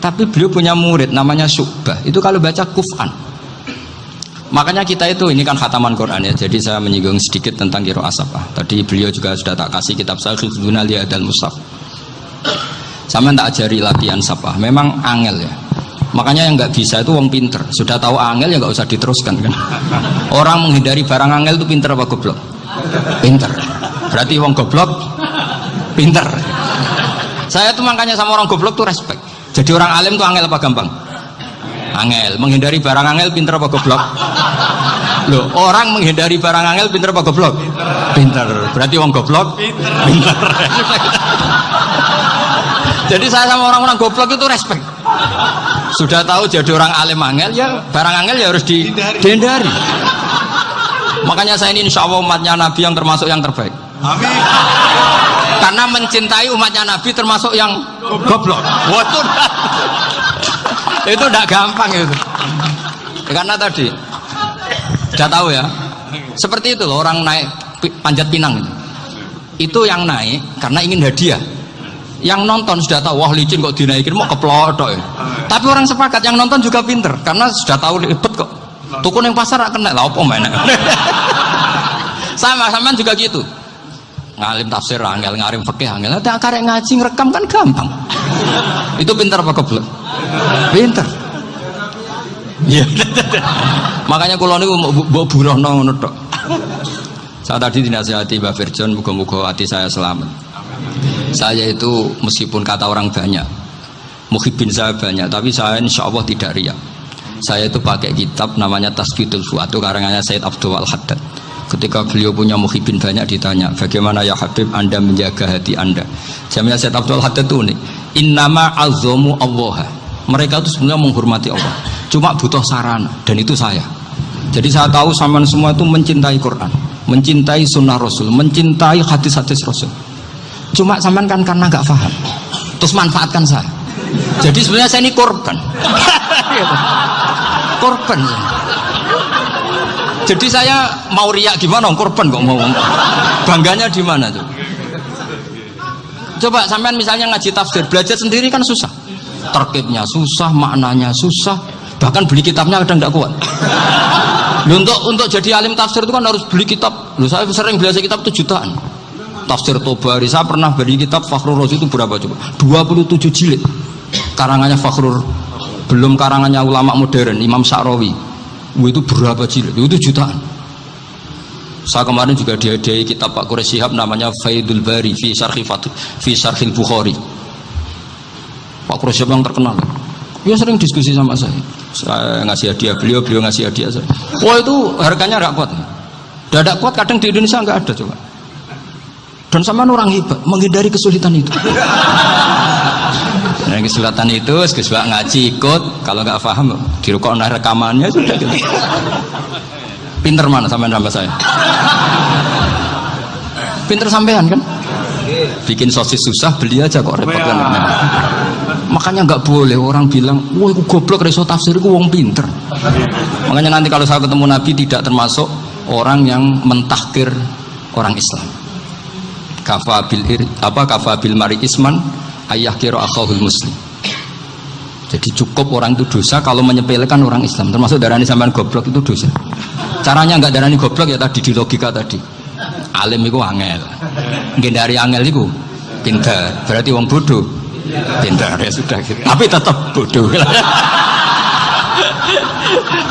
Tapi beliau punya murid namanya Syu'bah. Itu kalau baca kuf'an. Makanya kita itu, ini kan khataman Quran ya, jadi saya menyinggung sedikit tentang qiraah sabah. Tadi beliau juga sudah tak kasih kitab saya Khiduna Liyadal Mushaf. Sama tak ajari latihan sabah, memang angel ya. Makanya yang nggak bisa itu wong pinter, sudah tahu angel ya nggak usah diteruskan kan. Orang menghindari barang angel itu pinter apa goblok? Pinter. Berarti wong goblok pinter. Saya tuh makanya sama orang goblok tuh respect. Jadi orang alim tuh angel apa gampang? Angel. Menghindari barang angel pinter apa goblok? Loh, orang menghindari barang angel pinter apa goblok? Pinter. Berarti wong goblok pinter. Jadi saya sama orang-orang goblok itu respect. Sudah tahu jadi orang alim angel ya barang angel ya harus dihindari. Makanya saya ini insya Allah umatnya Nabi yang termasuk yang terbaik. Amin. Karena mencintai umatnya Nabi termasuk yang goblok. Waduh. Itu tidak gampang itu. Karena tadi sudah tahu ya. Seperti itu loh orang naik panjat pinang itu. Itu yang naik karena ingin hadiah. Yang nonton sudah tahu, wah licin kok dinaikin mau keplodok ya. Tapi orang sepakat yang nonton juga pinter karena sudah tahu ribet kok. Tukun yang pasar akan kena lah apa mana. Sama juga gitu. Ngalim tafsir angel, ngarim fikih angel. Ada karek ngaji ngerekam kan gampang. Itu pinter apa goblok? Pinter. Iya. Makanya kula niku mbok burohno ngono tok. Saya tadi dinasihati Mbak Firjon, muga-muga hati saya selamat. Saya itu meskipun kata orang banyak, muhibin saya banyak, tapi saya insya Allah tidak riya. Saya itu pakai kitab namanya Tasqitul Fuad, itu karangannya Said Abdul Al-Haddad. Ketika beliau punya muhibin banyak ditanya, bagaimana ya Habib Anda menjaga hati Anda? Jamnya Said Abdul Al-Haddad itu nih, innama azzamu Allah. Mereka itu sebenarnya menghormati Allah, cuma butuh sarana, dan itu saya. Jadi saya tahu sampean semua itu mencintai Quran, mencintai sunnah Rasul, mencintai hadis-hadis Rasul. Cuma sampean kan karena nggak paham, terus manfaatkan saya. Jadi sebenarnya saya ini korban. Korban. Jadi saya mau riak gimana? Korban kok mau. Bangganya di mana tuh? Coba sampean misalnya ngaji tafsir, belajar sendiri kan susah. Terkibnya susah, maknanya susah, bahkan beli kitabnya kadang tidak kuat. Untuk jadi alim tafsir itu kan harus beli kitab. Saya sering belajar kitab itu jutaan. Tafsir Tobari, saya pernah beli kitab Fakhrur Razi itu berapa coba? 27 jilid. Karangannya Fakhrur, belum karangannya ulama modern Imam Sa'rawi. Itu berapa jilid? Itu jutaan. Saya kemarin juga dihadiahi kitab Pak Quraish Shihab namanya Faidul Bari fi Syarhil Bukhari. Pak Quraish Shihab yang terkenal. Dia sering diskusi sama saya. Saya ngasih hadiah beliau ngasih hadiah saya. Wah itu harganya nggak kuat. Tidak kuat kadang di Indonesia nggak ada coba. Dan sama orang hebat menghindari kesulitan itu. Nah, kesulitan itu sebab ngaji ikut, kalau nggak paham dirukon rekamannya sudah gitu. Pinter mana sampean sama saya? Pinter sampean kan? Bikin sosis susah beli aja kok repot kan. Makanya nggak boleh orang bilang, wah aku goblok reso tafsir aku wong pinter. Makanya nanti kalau saya ketemu Nabi tidak termasuk orang yang mentahkir orang Islam. Kafabil mari isman ayah kira akhahul muslim. Jadi cukup orang itu dosa kalau menyepelekan orang Islam, termasuk darani sampean goblok itu dosa. Caranya nggak darani goblok ya tadi di logika tadi. Alim itu angel, dari angel itu pintar, berarti wong bodoh pintar ya sudah gitu. Tapi tetap bodoh.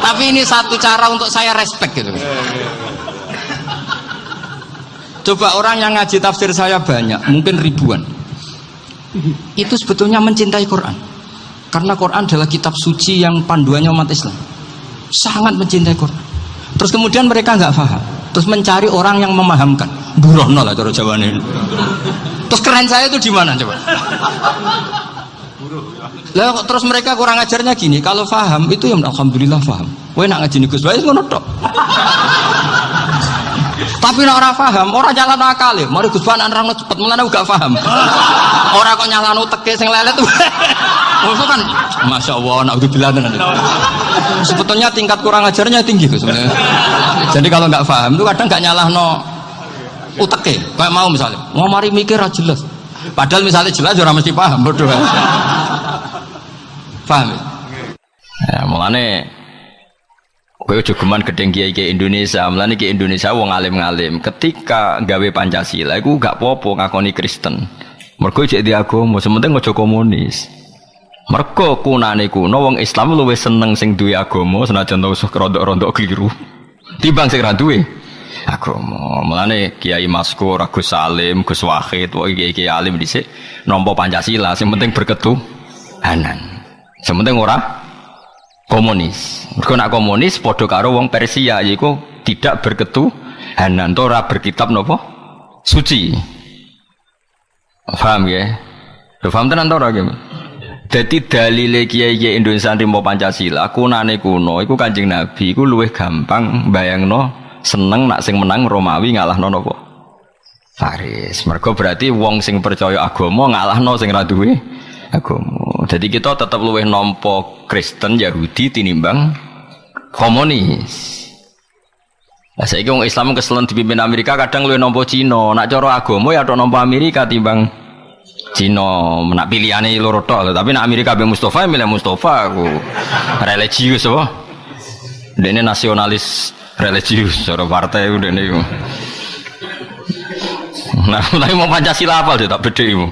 Tapi ini satu cara untuk saya respect gitu. Coba orang yang ngaji tafsir saya banyak, mungkin ribuan. Itu sebetulnya mencintai Quran. Karena Quran adalah kitab suci yang panduannya umat Islam. Sangat mencintai Quran. Terus kemudian mereka nggak paham. Terus mencari orang yang memahamkan. Burohno lah cara Jawane. Terus keren saya itu di mana coba? Lah terus mereka kurang ajarnya gini, kalau paham itu ya alhamdulillah paham. Kowe nak ngaji Gus Bae ngono tok. Tapi nek ora paham, ora nyalano akale. Mari Gus Bae nerangno cepet mulane gak paham. Ora kok nyalano teke sing lelet. Maksud kan Masya Allah, naudzubillah tenan. Sebetulnya tingkat kurang ajarnya tinggi Gus. Jadi kalau nggak paham itu kadang nggak nyalahno uteke. Kayak mau misalnya, mau mari mikir aja jelas. Padahal misalnya jelas ora mesti paham, bodoh. Paham? Ya, mulane kowe aja geman gedeng kiai Indonesia. Mulane ki Indonesia wong alim-alim. Ketika gawe Pancasila iku gak apa-apa ngakoni Kristen. Mergo cek di agama, sementing aja komunis. Mergo kunane kuno wong Islam luwih seneng sing duwe agama senajan tau rondok-rondok keliru. Timbang sing ra duwe agama. Mulane Kiai Maskur, Gus Salim, Gus Wahid, kiai alim dhisik nampa Pancasila, sing penting berketuhanan. Sing penting ora komunis. Mergo nak komunis padha karo wong Persia yaiku tidak berketuhanan, ora berkitab napa? Suci. Paham ya? Paham tenan to ora iki? Dadi dalile kiai-kiai Indonesia nrimo Pancasila kunane kuno iku Kanjeng Nabi iku luwih gampang bayangno seneng nak sing menang Romawi ngalahno napa? Faris. Mergo berarti wong sing percaya agama ngalahno sing ra duwe agama. Jadi kita tetap luwih nampa Kristen Yahudi tinimbang komunis. Lah saiki wong Islam keselen dipimpin Amerika kadang luwih nampa Cina. Nak cara agama ya tok nampa Amerika timbang Cina. Nak pilihane loro tok, tapi nak Amerika be Mustafa milih Mustafa aku. Religius apa? Dene nasionalis religius cara partai dene iku. Nah, tapi mau Pancasila hafal dia tak bedhe iku.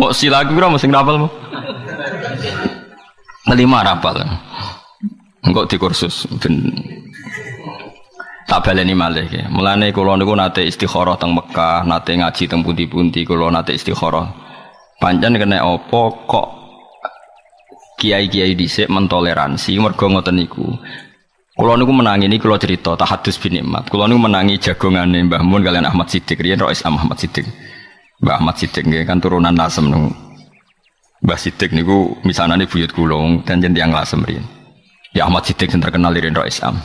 Mau sila ku pira mesti hafal. Kelima rapal. Engko di kursus ben tak baleni malih iki. Mulane kula niku nate istikharah teng Mekah, nate ngaji teng pundi-pundi kula nate istikharah. Pancen kena apa kok kiai-kiai dhisik mentoleransi mergo ngoten niku. Kula niku menangi niki kula cerita tahadus bin nikmat. Kula niku menangi jagongane Mbah Mun kalian Ahmad Siddiq riyen Rais Ahmad Siddiq. Mbah Ahmad Siddiq nggih kan turunan Lasem niku. Mbah Siddiq niku misanane buyut kula dan jeneng tiyang Lasem riyen. Ya Ahmad Siddiq yang terkenal riyen Rais Am.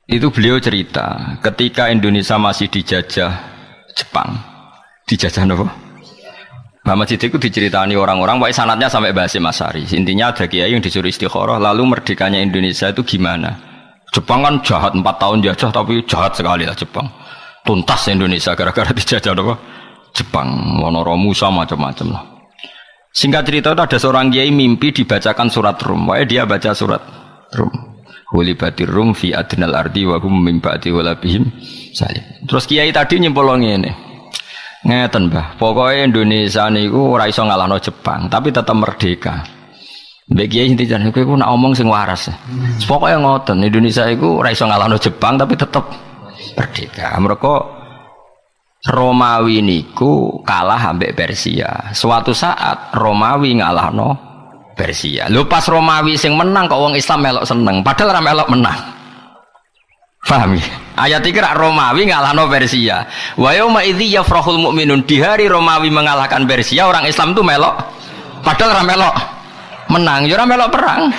Itu beliau cerita ketika Indonesia masih dijajah Jepang. Dijajah napa? Muhammad Siddiq itu diceritani orang-orang, pokoknya sanadnya sampai bahasa Mas Ari. Intinya ada kiai yang disuruh istikharah, lalu merdekanya Indonesia itu gimana? Jepang kan jahat 4 tahun jajah, tapi jahat sekali lah Jepang. Tuntas Indonesia gara-gara dijajah apa? Jepang, Monoromusa macam-macam lah. Singkat cerita itu ada seorang kiai mimpi dibacakan surat Rum. Pokoknya dia baca surat Rum. Hulibatir Rum fi adnal ardi wa hum min ba'di walabihim salim. Terus kiai tadi nyimpulong ini. Ngeten Mbah, pokoknya Indonesia niku ora iso ngalahno Jepang, tapi tetap merdeka. Mbek kiai inti jan kowe nak omong sing waras. Pokoke ngoten, Indonesia iku ora iso ngalahno Jepang tapi tetap merdeka. Mereka Romawi niku kalah ambek Persia. Suatu saat Romawi ngalahno Persia. Lho pas Romawi sing menang kok wong Islam melok seneng, padahal ora melok menang. Paham ya? Ayat iki rak Romawi ngalahno Persia. Wa yauma idzi yafrahul mu'minun, di hari Romawi mengalahkan Persia, orang Islam tuh melok padahal ora melok menang, ya ora melok perang.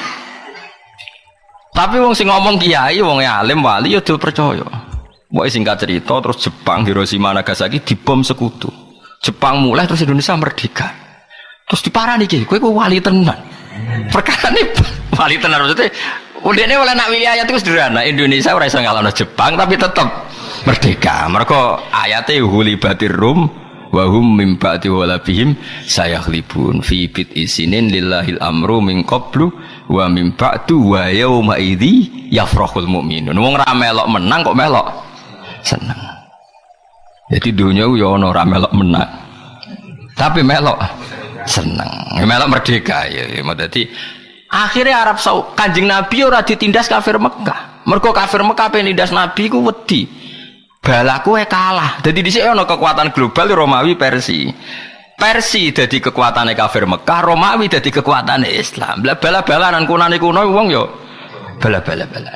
Tapi wong sing ngomong kiai, wong alim wali ya do percaya. Pokoke singkat cerita terus Jepang Hiroshima Nagasaki dibom sekutu. Jepang mulai terus Indonesia merdeka. Terus diparani iki, kowe wali tenan. Perkara ini wali tenan maksudnya udene oleh nak wilih ayat itu sederhana. Indonesia ora iso ngalahno Jepang tapi tetap merdeka. Mergo ayate hulibatir rum wa hum mim ba'di walabihim sayakhlibun fi bid isinin lillahil amru min qablu wa mim ba'du wa yauma idzi yafrahul mu'minun. Wong ra melok menang kok melok seneng. Jadi dunia ya ono ra melok menang. Tapi melok seneng. Melok merdeka ya. Dadi akhirnya Arab Saudi Kanjeng Nabi ora ditindas kafir Mekah. Mergo kafir Mekah penindas Nabi ku wedi. Balaku kalah. Jadi dhisik ana kekuatan global Romawi Persia. Persia dadi kekuatane kafir Mekah, Romawi dadi kekuatane Islam. Lah bala-balanan kunane kuno wong yo bala-bala-bala.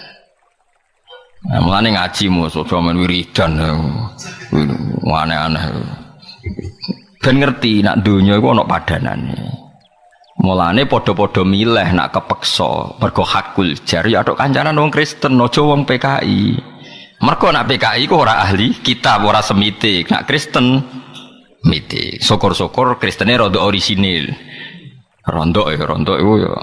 Nah, mulane ngaji musuh men wiridan. Aneh-aneh. Ben ngerti nak donya iku ana padanane. Mulane padha-padha milih nak kepeksa mergo hakul jar ya tok kancanan wong Kristen aja wong PKI. Mergo nak PKI ku ora ahli kitab ora semitik, nak Kristen mitik. Syukur-syukur Kristene rada orisinil. Rondok iku ya.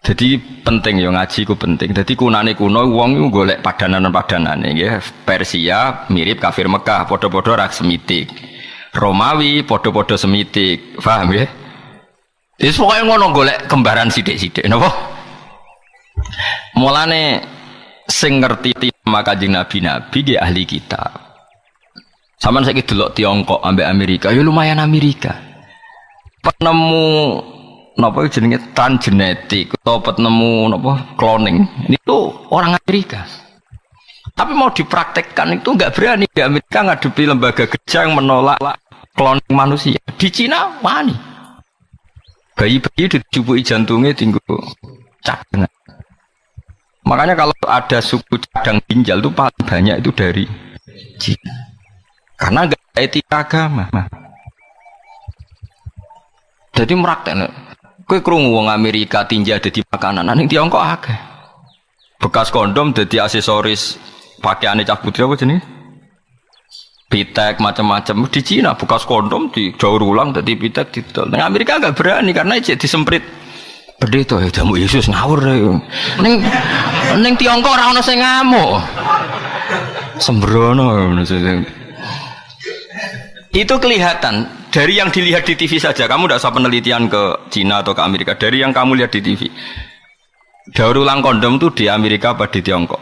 Jadi penting ya ngaji ku penting. Jadi kunane kuno wong iku golek padanan-padanane nggih. Persia mirip kafir Mekah, padha-padha ora semitik. Romawi padha-padha semitik. Paham nggih? Wis pokoke ngono golek kembaran sithik-sithik napa? Mulane sing ngerti nama Kanjeng Nabi nggih ahli kitab. Saman saiki delok Tiongkok ambek Amerika, ya lumayan Amerika. Penemu napa jenenge transgenetik atau penemu napa cloning itu orang Amerika. Tapi mau dipraktekkan itu enggak berani di Amerika ngadepi lembaga kerja yang menolak cloning manusia. Di Cina wani. Bayi-bayi dicubuki jantungnya tinggu cadangan. Makanya kalau ada suku cadang ginjal itu paling banyak itu dari Cina. Karena enggak etika agama. Jadi meraktekno. Kowe krungu wong Amerika tinja ada di makanan ning Tiongkok akeh. bekas kondom dadi aksesoris pakaiane cah putri apa jenenge? Pitek macam-macam di Cina bekas kondom didaur ulang dadi pitek didol. Nang Amerika enggak berani karena cek disemprit. Pendeta ya jamu Yesus ngawur ya. Ning Tiongkok ora ono sing ngamuk. Sembrono. Itu kelihatan dari yang dilihat di TV saja. Kamu tidak usah penelitian ke Cina atau ke Amerika. Dari yang kamu lihat di TV. Daur ulang kondom itu di Amerika apa di Tiongkok?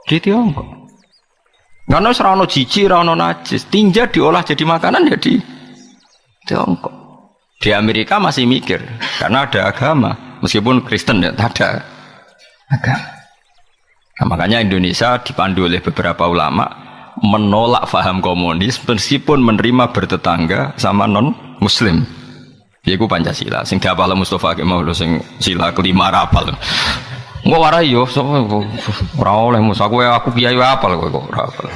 Di Tiongkok. Karena serana jijik, serana najis. Tinja diolah jadi makanan ya di Tiongkok. Di Amerika masih mikir. Karena ada agama. Meskipun Kristen ya ada agama. Nah, makanya Indonesia dipandu oleh beberapa ulama menolak faham komunis meskipun menerima bertetangga sama non muslim. Yaiku Pancasila sing diapal Mustafa Kemal lho sing sila kelima rapal. Engko warai yo ora oleh mus aku kiai apal kok ora apal.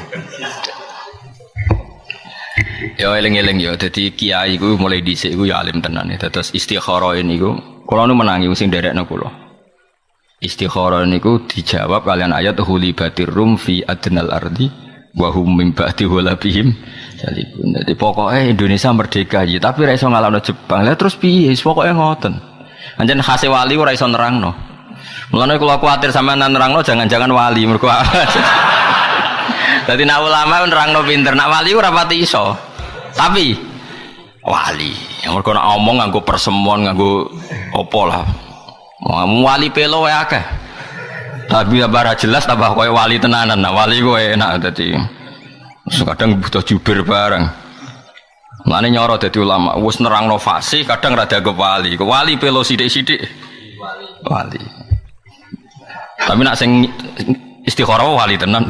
Ya eling-eling ya dadi kiai iku mulai dhisik iku ya alim tenan ya. Terus istikharah niku kula nu menangi sing nderekno kula. Istikharah niku dijawab kalian ayat hulibatir rum fi adnal ardi wa hum min ba'di walabihim jalibun. Dadi pokoke Indonesia merdeka iki tapi ora iso ngalahno Jepang. Lah terus piye? Pokoke ngoten. Anjen khase wali ora iso nerangno. Mulane kula kuwatir sampean nerangno jangan-jangan wali mergo. Dadi nek ulama nerangno pinter, nek wali ora pati iso. Tapi wali, yang mergo nek omong nganggo persemon, nganggo opo lah. Wali pelo wae akeh. Tapi bara jelas tambah koyo wali tenanan. Nah, wali kowe enak dadi. Kadang butuh jubir bareng. Mane nyoro dadi ulama, wis nerangno fasih, kadang rada ke wali. Ke wali pelo sithik-sithik. Wali. Tapi nak sing istikharah wali tenan.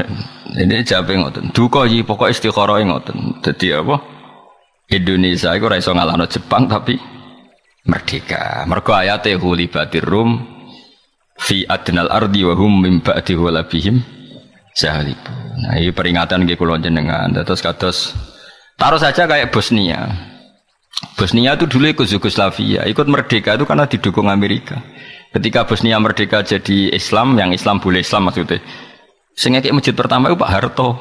Ini jawabe ngoten. Duka iki pokoke istikharah ngoten. Dadi apa? Indonesia iku ora iso ngalahno Jepang tapi merdeka. Mergo ayate hulibatir rum fi adnal ardi wa hum min ba'di walabihim zalibun. Nah, ini peringatan nggih kula jenengan. Terus kados taruh saja kayak Bosnia. Bosnia itu dulu ikut Yugoslavia, ikut merdeka itu karena didukung Amerika. Ketika Bosnia merdeka jadi Islam, yang Islam boleh Islam maksudnya. Sing ngekek masjid pertama itu Pak Harto.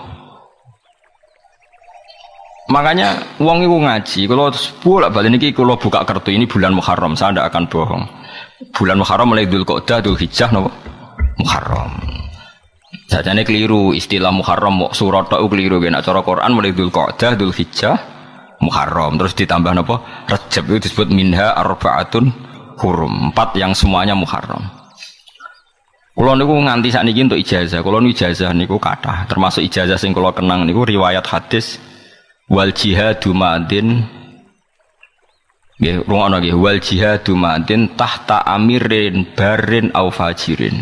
Makanya wong iku ngaji, kalau bolak-balik niki kalau buka kartu ini bulan Muharram, saya tidak akan bohong. Bulan Muharram mulai Dzulqa'dah, Dzulhijjah napa? Muharram. Sajane keliru istilah Muharram mok surat tok keliru nek cara Quran mulai Dzulqa'dah, Dzulhijjah, Muharram terus ditambah napa? Rajab itu disebut minha arba'atun hurum, 4 yang semuanya Muharram. Kula niku nganti sakniki untuk ijazah. Kula niku ijazah niku kathah, termasuk ijazah sing kula kenang niku riwayat hadis wal jihadu ma'din nggih rungono nggih wal jihadu ma'din tahta amirin barin au fajirin.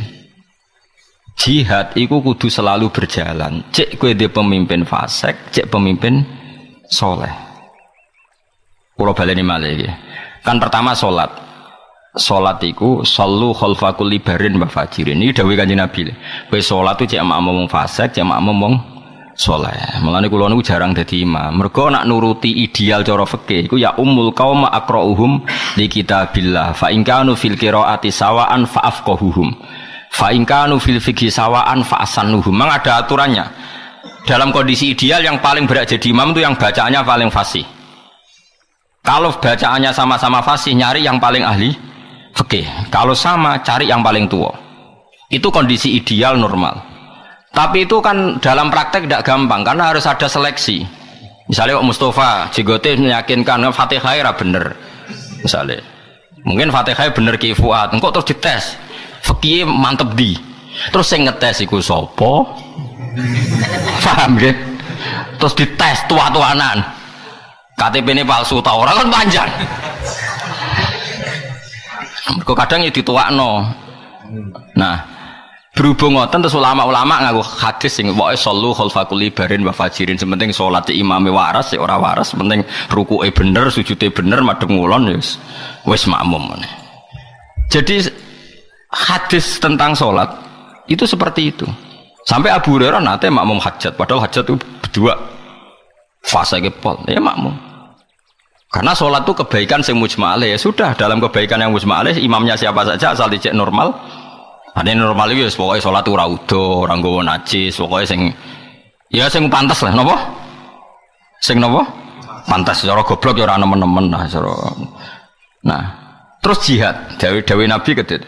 Jihad iku kudu selalu berjalan. Cek kowe dhe pemimpin fasik, cek pemimpin soleh. Kula baleni malih iki. Kan pertama salat. Salat iku sallu khalfa kulli barin wa fajirin. Iki dawuh Kanjeng Nabi. Kowe salat tuh cek makmum wong fasik, cek makmum wong soleh. Mulane kula niku jarang dadi imam. Mergo nak nuruti ideal cara fikih iku ya ummul qaum aqra'uhum li kitabillah. Fa in kanu fil qiraati sawaan fa afqahuhum. Fa in kanu fil fiqhi sawaan fa asannuhum. Memang ada aturannya. Dalam kondisi ideal yang paling berat jadi imam itu yang bacaannya paling fasih. Kalau bacaannya sama-sama fasih nyari yang paling ahli fikih. Kalau sama cari yang paling tua. Itu kondisi ideal normal. Tapi itu kan dalam praktek tidak gampang karena harus ada seleksi. Misalnya Mustafa Jigote meyakinkan Fatihah ora bener. Misalnya mungkin Fatihah bener Ki Fuad, engkau terus dites. Fikih mantep di. Terus sing ngetes iku sapa? Paham nggih? Terus dites tua-tuanan. KTP-ne palsu ta ora kan panjang. Mergo kadang ya dituakno. Nah, berhubung ngoten terus ulama-ulama nganggo hadis sing pokoke sallu khalfa kulli barin wa fajirin, sementing salat imame waras ya ora waras, penting rukuke bener, sujude bener, madhep ngulon ya wis makmum. Jadi hadis tentang salat itu seperti itu. Sampai Abu Hurairah nate makmum hajat, padahal hajat itu berdua. Fase kepol, ya makmum. Karena salat itu kebaikan sing mujma' alaih, ya sudah dalam kebaikan yang mujma' alaih imamnya siapa saja asal dicek normal Ane normal iki wis pokoke salat ora udo, ora nggawa najis, pokoke sing pantes lah napa? Sing napa? Pantes cara goblok ya ora nemen-nemen lah cara. Nah, terus jihad, dawuh Nabi kedhet.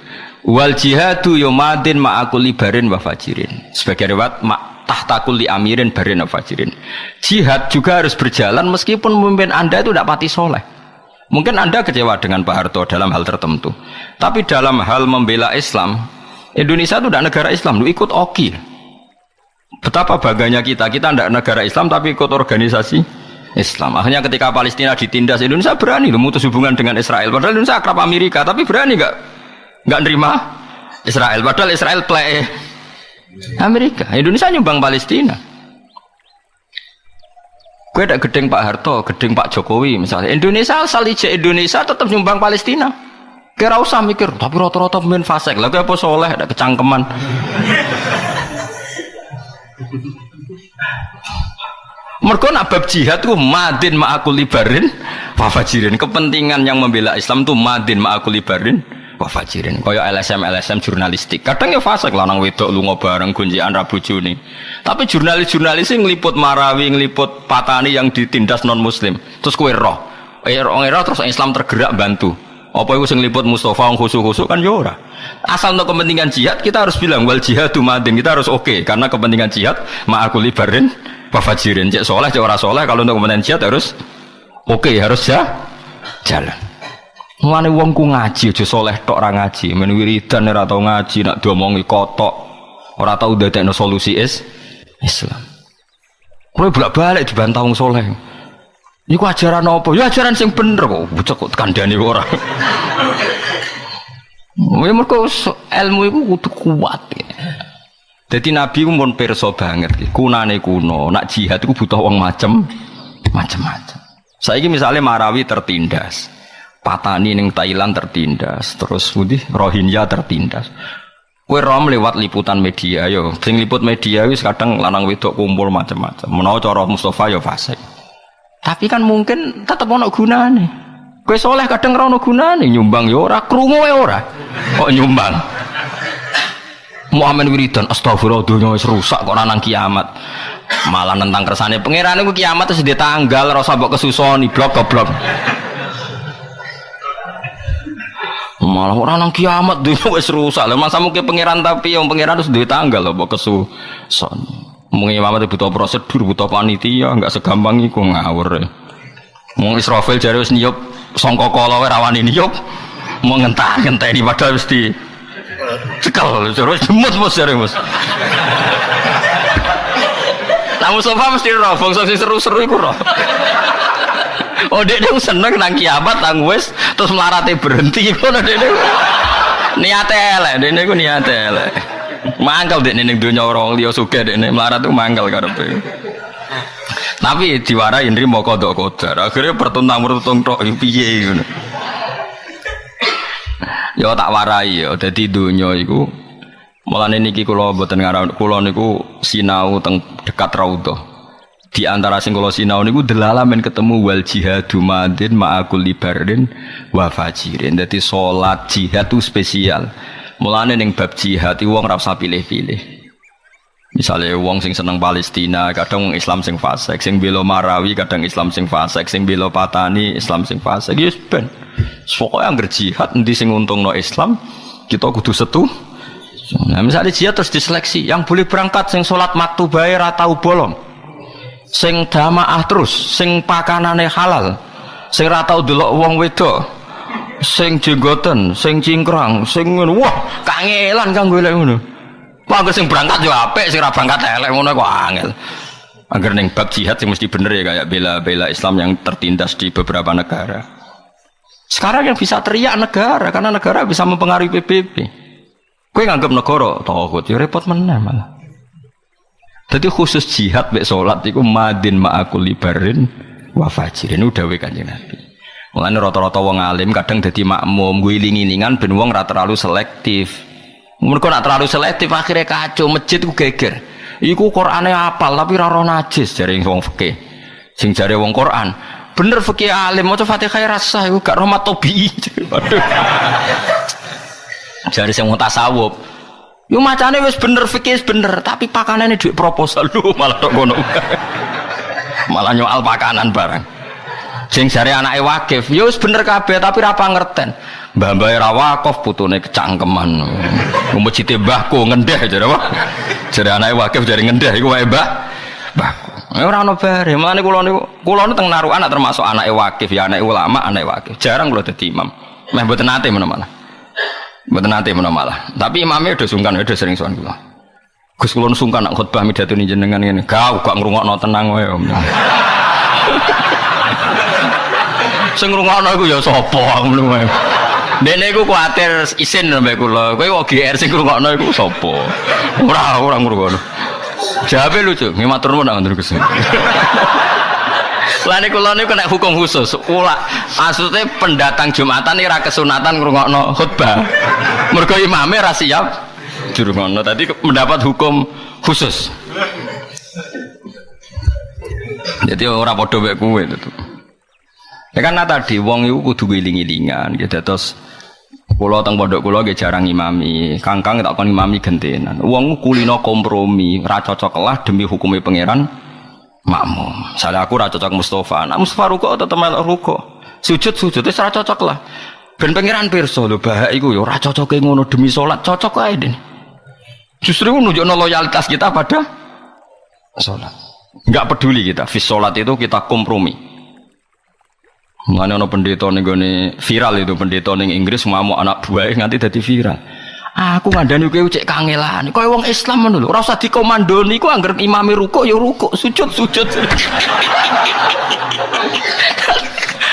Wal jihadu yumadin ma'akuli barin wa fajirin. Sebagai riwayat tahtakul li amirin barin wa fajirin. Jihad juga harus berjalan meskipun pemimpin Anda itu tidak pati soleh. Mungkin Anda kecewa dengan Pak Harto dalam hal tertentu. Tapi dalam hal membela Islam, Indonesia itu tidak negara Islam, lu ikut OKI. Betapa bangganya kita tidak negara Islam tapi ikut organisasi Islam. Akhirnya ketika Palestina ditindas, Indonesia berani memutus hubungan dengan Israel. Padahal Indonesia akrab Amerika, tapi berani nggak nerima Israel. Padahal Israel play Amerika. Indonesia nyumbang Palestina. Gue ada gedeng Pak Harto, gedeng Pak Jokowi misalnya. Indonesia asal ijek Indonesia tetap nyumbang Palestina. Kira usah mikir, tapi rata-rata pemain fasek. Lagi apa soleh, ada kecangkeman. Mergo nak bab jihad itu madin ma'akul libarin wa fajirin. Kepentingan yang membela Islam itu madin ma'akul libarin wa fajirin. Kaya LSM jurnalistik. Kadang ya fasek lanang wedok lunga bareng gonjekan ra bojone. Tapi jurnalis sing ngliput Marawi, ngliput Patani yang ditindas non muslim. Terus kowe roh. Terus Islam tergerak bantu. Apa itu sing liput Mustafa khusuk-khusuk kan ya ora. Asal untuk kepentingan jihad kita harus bilang wal jihadu madin, kita harus oke karena kepentingan jihad ma'akul libarin wa fajirin. Cek soleh cek ora soleh kalau untuk kepentingan jihad harus oke, harus jalan. Mulane wong ku ngaji aja soleh tok ora ngaji, men wiridan ora tau ngaji nak diomongi kotok, ora tau ndadekno solusi Islam. Kowe bolak-balik dibantah wong soleh. Iku ajaran apa? Ya ajaran sing bener kok. Bocah kok kandhane ora. Mergo ilmu iku kudu kuat. Dadi Nabi ku mun pirsa banget iki. Kunane kuno, nak jihad iku butuh wong macem-macem. Saiki misale Marawi tertindas. Patani ning Thailand tertindas, terus pundi Rohingya tertindas. Kowe rom lewat liputan media yo. Sing liput media wis kadang lanang wedok kumpul macem-macem. Menawa cara Mustafa yo fasik. Tapi kan mungkin tetap ono gunane. Kowe soleh kadang ora ono gunane, nyumbang ya ora, krungu ya ora. Kok nyumbang? Muhammad wiridan astagfirullah dunya wis rusak kok nang kiamat. Malah nentang kersane pangeran iku kiamat terus ditanggal ora usah mbok kesusoni blok goblok. Malah ora nang kiamat dunya wis rusak. Lah masa mungkin pangeran tapi yang pangeran terus ditanggal mbok kesusoni. Mungkin imam itu butuh prosedur, butuh panitia, enggak segampang iku ngawur. Mung Israfil jare wis niyup sangka kala wae rawani niyup. Mau ngenteni padahal mesti cekel terus jemut Mas jare Mas. Lah Mustafa mesti ora bangsa sing seru-seru iku ora. Oh dek seneng nang kiamat nang wis terus melarate berhenti ngono dek. Niate elek, dek niku niate elek. Mangkel dek ning donya orang liya sugih dek melarat tuh mangkel karepe. Tapi diwarai nrimo kodok kodar. Akhirnya pertuntang-pertuntung tok piye ngono. Ya tak warai ya dadi donya iku mulane niki kula mboten ngarep kula niku sinau teng dekat Raudhah. Di antara sing kula sinau niku delala men ketemu wal jihadu madin ma'akul libarin wa fajirin. Dadi salat jihad itu spesial. Mulane ning bab jihad wong ora usah pilih-pilih. Misale wong sing seneng Palestina, kadang wong Islam sing fasik, sing bela Marawi kadang Islam sing fasik, sing bela Patani Islam sing fasik. Ya ben. Pokoke anggere jihad endi sing untungno Islam, kita kudu setu. Nah, misalnya jihad terus diseleksi, yang boleh berangkat sing salat maktubahe ra tau bolong. Sing jamaah terus, sing pakanane halal. Sing ra tau delok wong wedok. Sing jenggoten, sing cingkrang, sing ngono. Wah, kangelan kanggo elek ngono. Wah, sing berangkat yo apik, sing ora berangkat elek ngono kok angel. Agar ning bab jihad sing mesti bener ya kayak bela Islam yang tertindas di beberapa negara. Sekarang yang bisa teriak negara karena negara bisa mempengaruhi PBB. Kowe nganggep negara takut ya repot meneh malah. Jadi khusus jihad mek salat iku madin ma'akul libarin wa fajirin udawe Kanjeng Nabi. Mulane rata-rata wong alim kadang dadi makmum guling-gilingan ben wong ora terlalu selektif. Mergo nek terlalu selektif akhirnya kacau masjid ku geger. Iku Qur'ane apal tapi ora ora najis jare wong fikih. Sing jare wong Qur'an, bener fikih alim maca Fatihah rasah iku gak rahmat tobi. Waduh. Jare sing tasawuf, Yo macane wis bener fikih bener, tapi pakanane duit proposal lu malah tok ngono. Malah nyoal pakanan barang. Sing jare anake wakif, yo wis bener kabeh tapi ra pangerten. Mbah-mbah ra wakif putune kecangkeman. Masjid mbahku ngendeh jare apa? Jare anake wakif jare ngendeh iku wae mbahku. Ora ono bare, mulane kula niku teng narukan termasuk anake wakif ya anake ulama, anake wakif. Jarang kula dadi imam. Meh mboten nate menawa. Mboten nate malah. Tapi imamnya udah sungkan, udah sering sowan kula. Gus kula sungkan nak khotbah midhatuni jenengan ngene. Gak ngrungokno tenang wae Om. Sing ngrungokno iku ya sapa ngono wae. Dene iku kuwatir isin sampe kula. Kowe kok GR sing ngrungokno iku sapa? Ora ngrungokno. Jawabe lucu, nggih matur nuwun ngoten Gus. Lane kula niku kena hukum khusus. Maksudnya pendatang Jumatan iki ra kesunatan ngrungokno khutbah. Mergo imame ra siap dirungokno. Tadi mendapat hukum khusus. Jadi ora padha mek kowe itu. Ya kan tadi wong iku kudu wiling-wilingan gitu terus kula teng pondok kula nggih jarang imami. Kangkang tak kon imami gentenan. Wong kulino kompromi, ra cocok lah demi hukume pangeran. Makmum. Misalnya aku ra cocok Mustafa. Nah Mustafa ruko tetep melok ruko. Sujud wis ra cocok lah. Ben pangeran pirsa lho bahak iku ya ora cocoke ngono demi salat cocok ae Den. Justru nunjukno loyalitas kita pada salat. Enggak peduli kita, fi salat itu kita kompromi. Mane ana pendeta ning gone viral itu pendeta ning Inggris ngamuk anak buahe nganti dadi viral. Aku ngandani kowe cek kangelan. Kowe wong Islam ngono lho, ora usah dikomandoni iku anggere imame rukuk ya rukuk, sujud.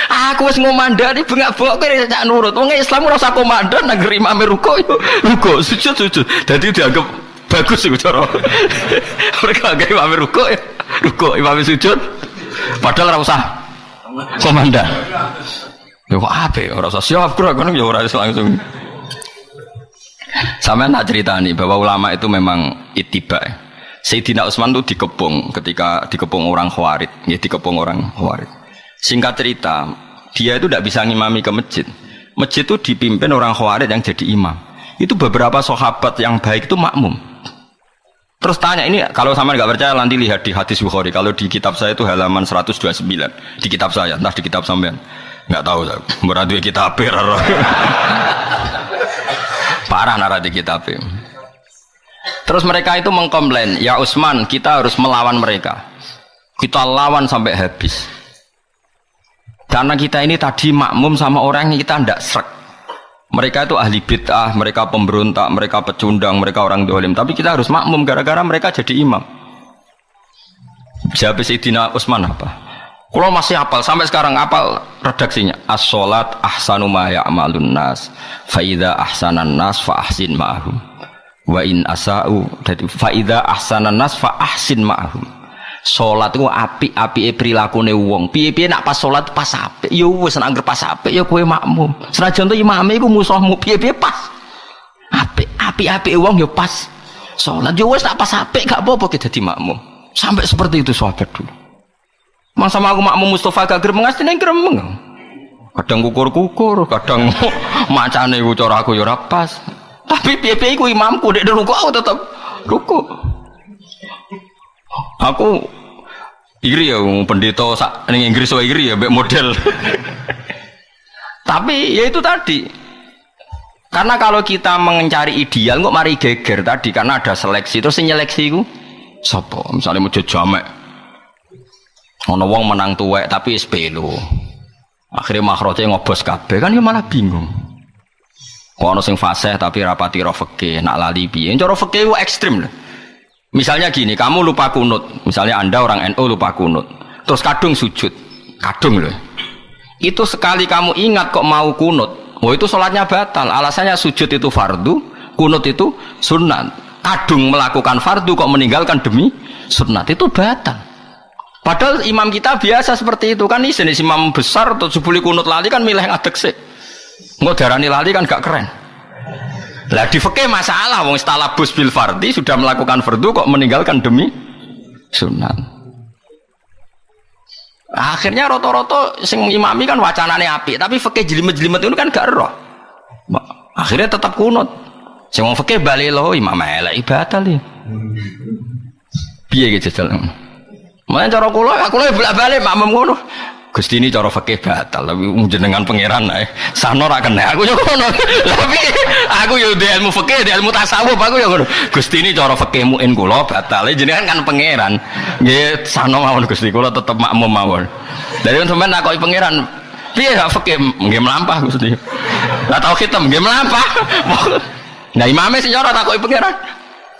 Aku wis ngomandani bengak-bengok kowe cek nurut. Wong Islam ora usah komandan anggere imame rukuk ya rukuk, sujud. Dadi dianggap bagus iku cara. Mereka anggere imame rukuk ya rukuk, imame sujud. Padahal ora usah komandan. Ya kok ape ora usah siap kok ngono ya ora langsung. Sampeyan tak ceritani bahwa ulama itu memang ittiba. Sayyidina Utsman itu dikepung ketika dikepung orang Khawarij, ya dikepung orang Khawarij. Singkat cerita, dia itu tidak bisa ngimami ke masjid. Masjid itu dipimpin orang Khawarij yang jadi imam. Itu beberapa sahabat yang baik itu makmum. Terus tanya ini kalau sampean nggak percaya nanti lihat di hadis Bukhari. Kalau di kitab saya itu halaman 129 di kitab saya, entah di kitab sampean. Nggak tahu saya. Berarti kitab parah nara di kitab. Terus mereka itu mengkomplain, ya Utsman kita harus melawan mereka. Kita lawan sampai habis. Karena kita ini tadi makmum sama orang yang kita tidak srek. Mereka itu ahli bid'ah, mereka pemberontak, mereka pecundang, mereka orang dolim. Tapi kita harus makmum gara-gara mereka jadi imam. Jawab Sayyidina Utsman apa? Kalau masih hafal sampai sekarang hafal redaksinya. As-sholat ahsanu ma ya'malun nas. Fa idza ahsanan nas fa ahsin ma'hum. Wa in asa'u fa idza ahsanan nas fa ahsin ma'hum. Salat iku apik-apike prilakune wong. Piye-piye nak pas salat pas apik. Ya wis nek anggere pas apik ya kowe makmum. Senajan to imame iku musuhmu piye-piye pas. Apik-apike wong ya pas. Salat ya wis nak pas apik gak apa-apa ki dadi makmum. Sampai seperti itu sahabat dulu. Mang sama aku makmum Mustafa gak gremeng asline gremeng. Kadang kukur-kukur, kadang macane ku cara aku ya ora pas. Tapi piye-piye iku imamku nek ruku aku tetep ruku. Aku iri ya pendeta sak ning Inggris wae iri ya mbek model. Tapi ya itu tadi. Karena kalau kita mencari ideal kok mari geger tadi karena ada seleksi. Terus sing nyeleksi iku sapa? Misale mau jamek. Ono wong menang tuwek tapi wis pelo. Akhire makhraje ngobos kabeh kan ya malah bingung. Ono sing fasih tapi rapati ro fikih, nak lali piye. Cara fikih ku ekstrem lho. Misalnya gini, kamu lupa kunut. Misalnya Anda orang NU lupa kunut. Terus kadung sujud. Kadung loh. Itu sekali kamu ingat kok mau kunut, oh itu sholatnya batal. Alasannya sujud itu fardu, kunut itu sunat. Kadung melakukan fardu kok meninggalkan demi sunat, itu batal. Padahal imam kita biasa seperti itu kan, ini jenis imam besar atau jebuli kunut lali kan milih ngadeg sih. Nggak darani lali kan gak keren. Lah di fikih masalah, wong istalabus bil fardi sudah melakukan fardu kok meninggalkan demi sunat. Akhirnya roto-roto sing imami kan wacanane apik, tapi fikih jelimet-jelimet itu kan gak roh. Akhirnya tetap kunut. Sing wong fikih bali lho imam elek batal ya. Piye iki jajal. Malah cara kula bolak-balik makmum ngono. Gusti ini cara fikih batal, tapi jenengan pangeran ae. Sano ra kena. Aku yo ngono. Tapi aku yo ndek ilmu fikih, ndek ilmu tasawuf aku yo ngono. Gusti ini cara fikih muin kula batal. Jenengan kan pangeran. Nggih sano mawon Gusti kula tetep makmum mawon. Dari sampean takoki pangeran, piye gak fikih nggih mlampah Gusti. Lah tau khitam nggih mlampah. Nah imame sing ora takoki pangeran.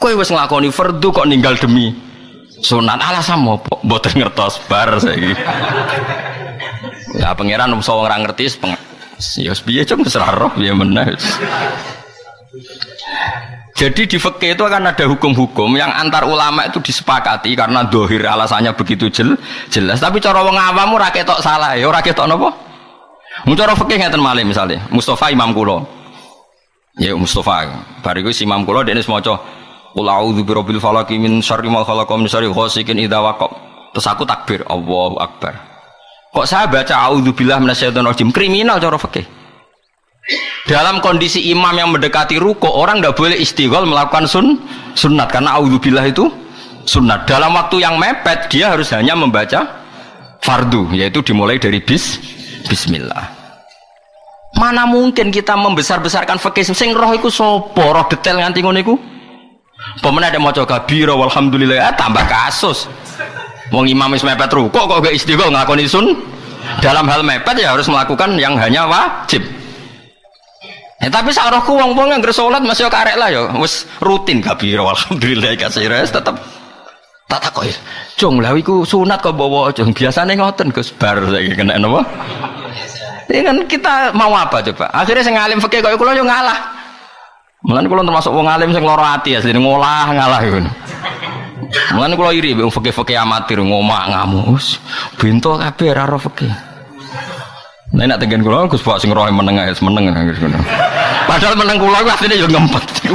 Kowe wis nglakoni fardu kok ninggal demi sunat. Alasan apa? Mboten ngertos bar saiki. Ya pangeran wong ora ngerti ya piye cung serah roh piye meneh. Jadi di fikih itu akan ada hukum-hukum yang antar ulama itu disepakati karena dohir alasannya begitu jelas. Tapi cara wong awam ora ketok salah ya ora ketok napa. Mun cara fikih ngeten malih misale Mustafa imam kula. Ya Mustafa bariku si imam kula dekne maca qul a'udzu birabbil falaq min syarri ma khalaq min syarri ghasikin idza waqab. Terus aku takbir Allahu akbar. Kok saya baca a'udzubillah minasyaitonir rajim kriminal cara fikih. Dalam kondisi imam yang mendekati ruku orang tidak boleh istighol melakukan sunat karena a'udzubillah itu sunat. Dalam waktu yang mepet dia harus hanya membaca fardu yaitu dimulai dari bismillah. Mana mungkin kita membesar-besarkan fikih sing roh iku sapa roh detail nganti ngono iku. Pemene ada maca kabira walhamdulillah tambah kasus. Wong imam wis mepet ruku kok gak istighol ngakoni dalam hal mepet ya harus melakukan yang hanya wajib. Tapi sarohku wong-wong yang salat masih karek lah ya wis rutin kabira alhamdulillah kasira tetep tak takoki. Cung lha iku sunat kok bawa cung biasane ngoten Gus bar saiki kena napa? Ini kan kita mau apa coba? Akhirnya sing alim fikih kaya kula yo ngalah. Mulane kula termasuk wong alim sing lara ati asline ngolah ngalah ngono. Mulane kula iri wong fikih-fikih amatir ngomak ngamus. Bento kabeh ora ro fikih. Nek nek tengen kula Gus Pak sing rohe meneng ae meneng ngono. Padahal meneng kula ku asline yo ngempet.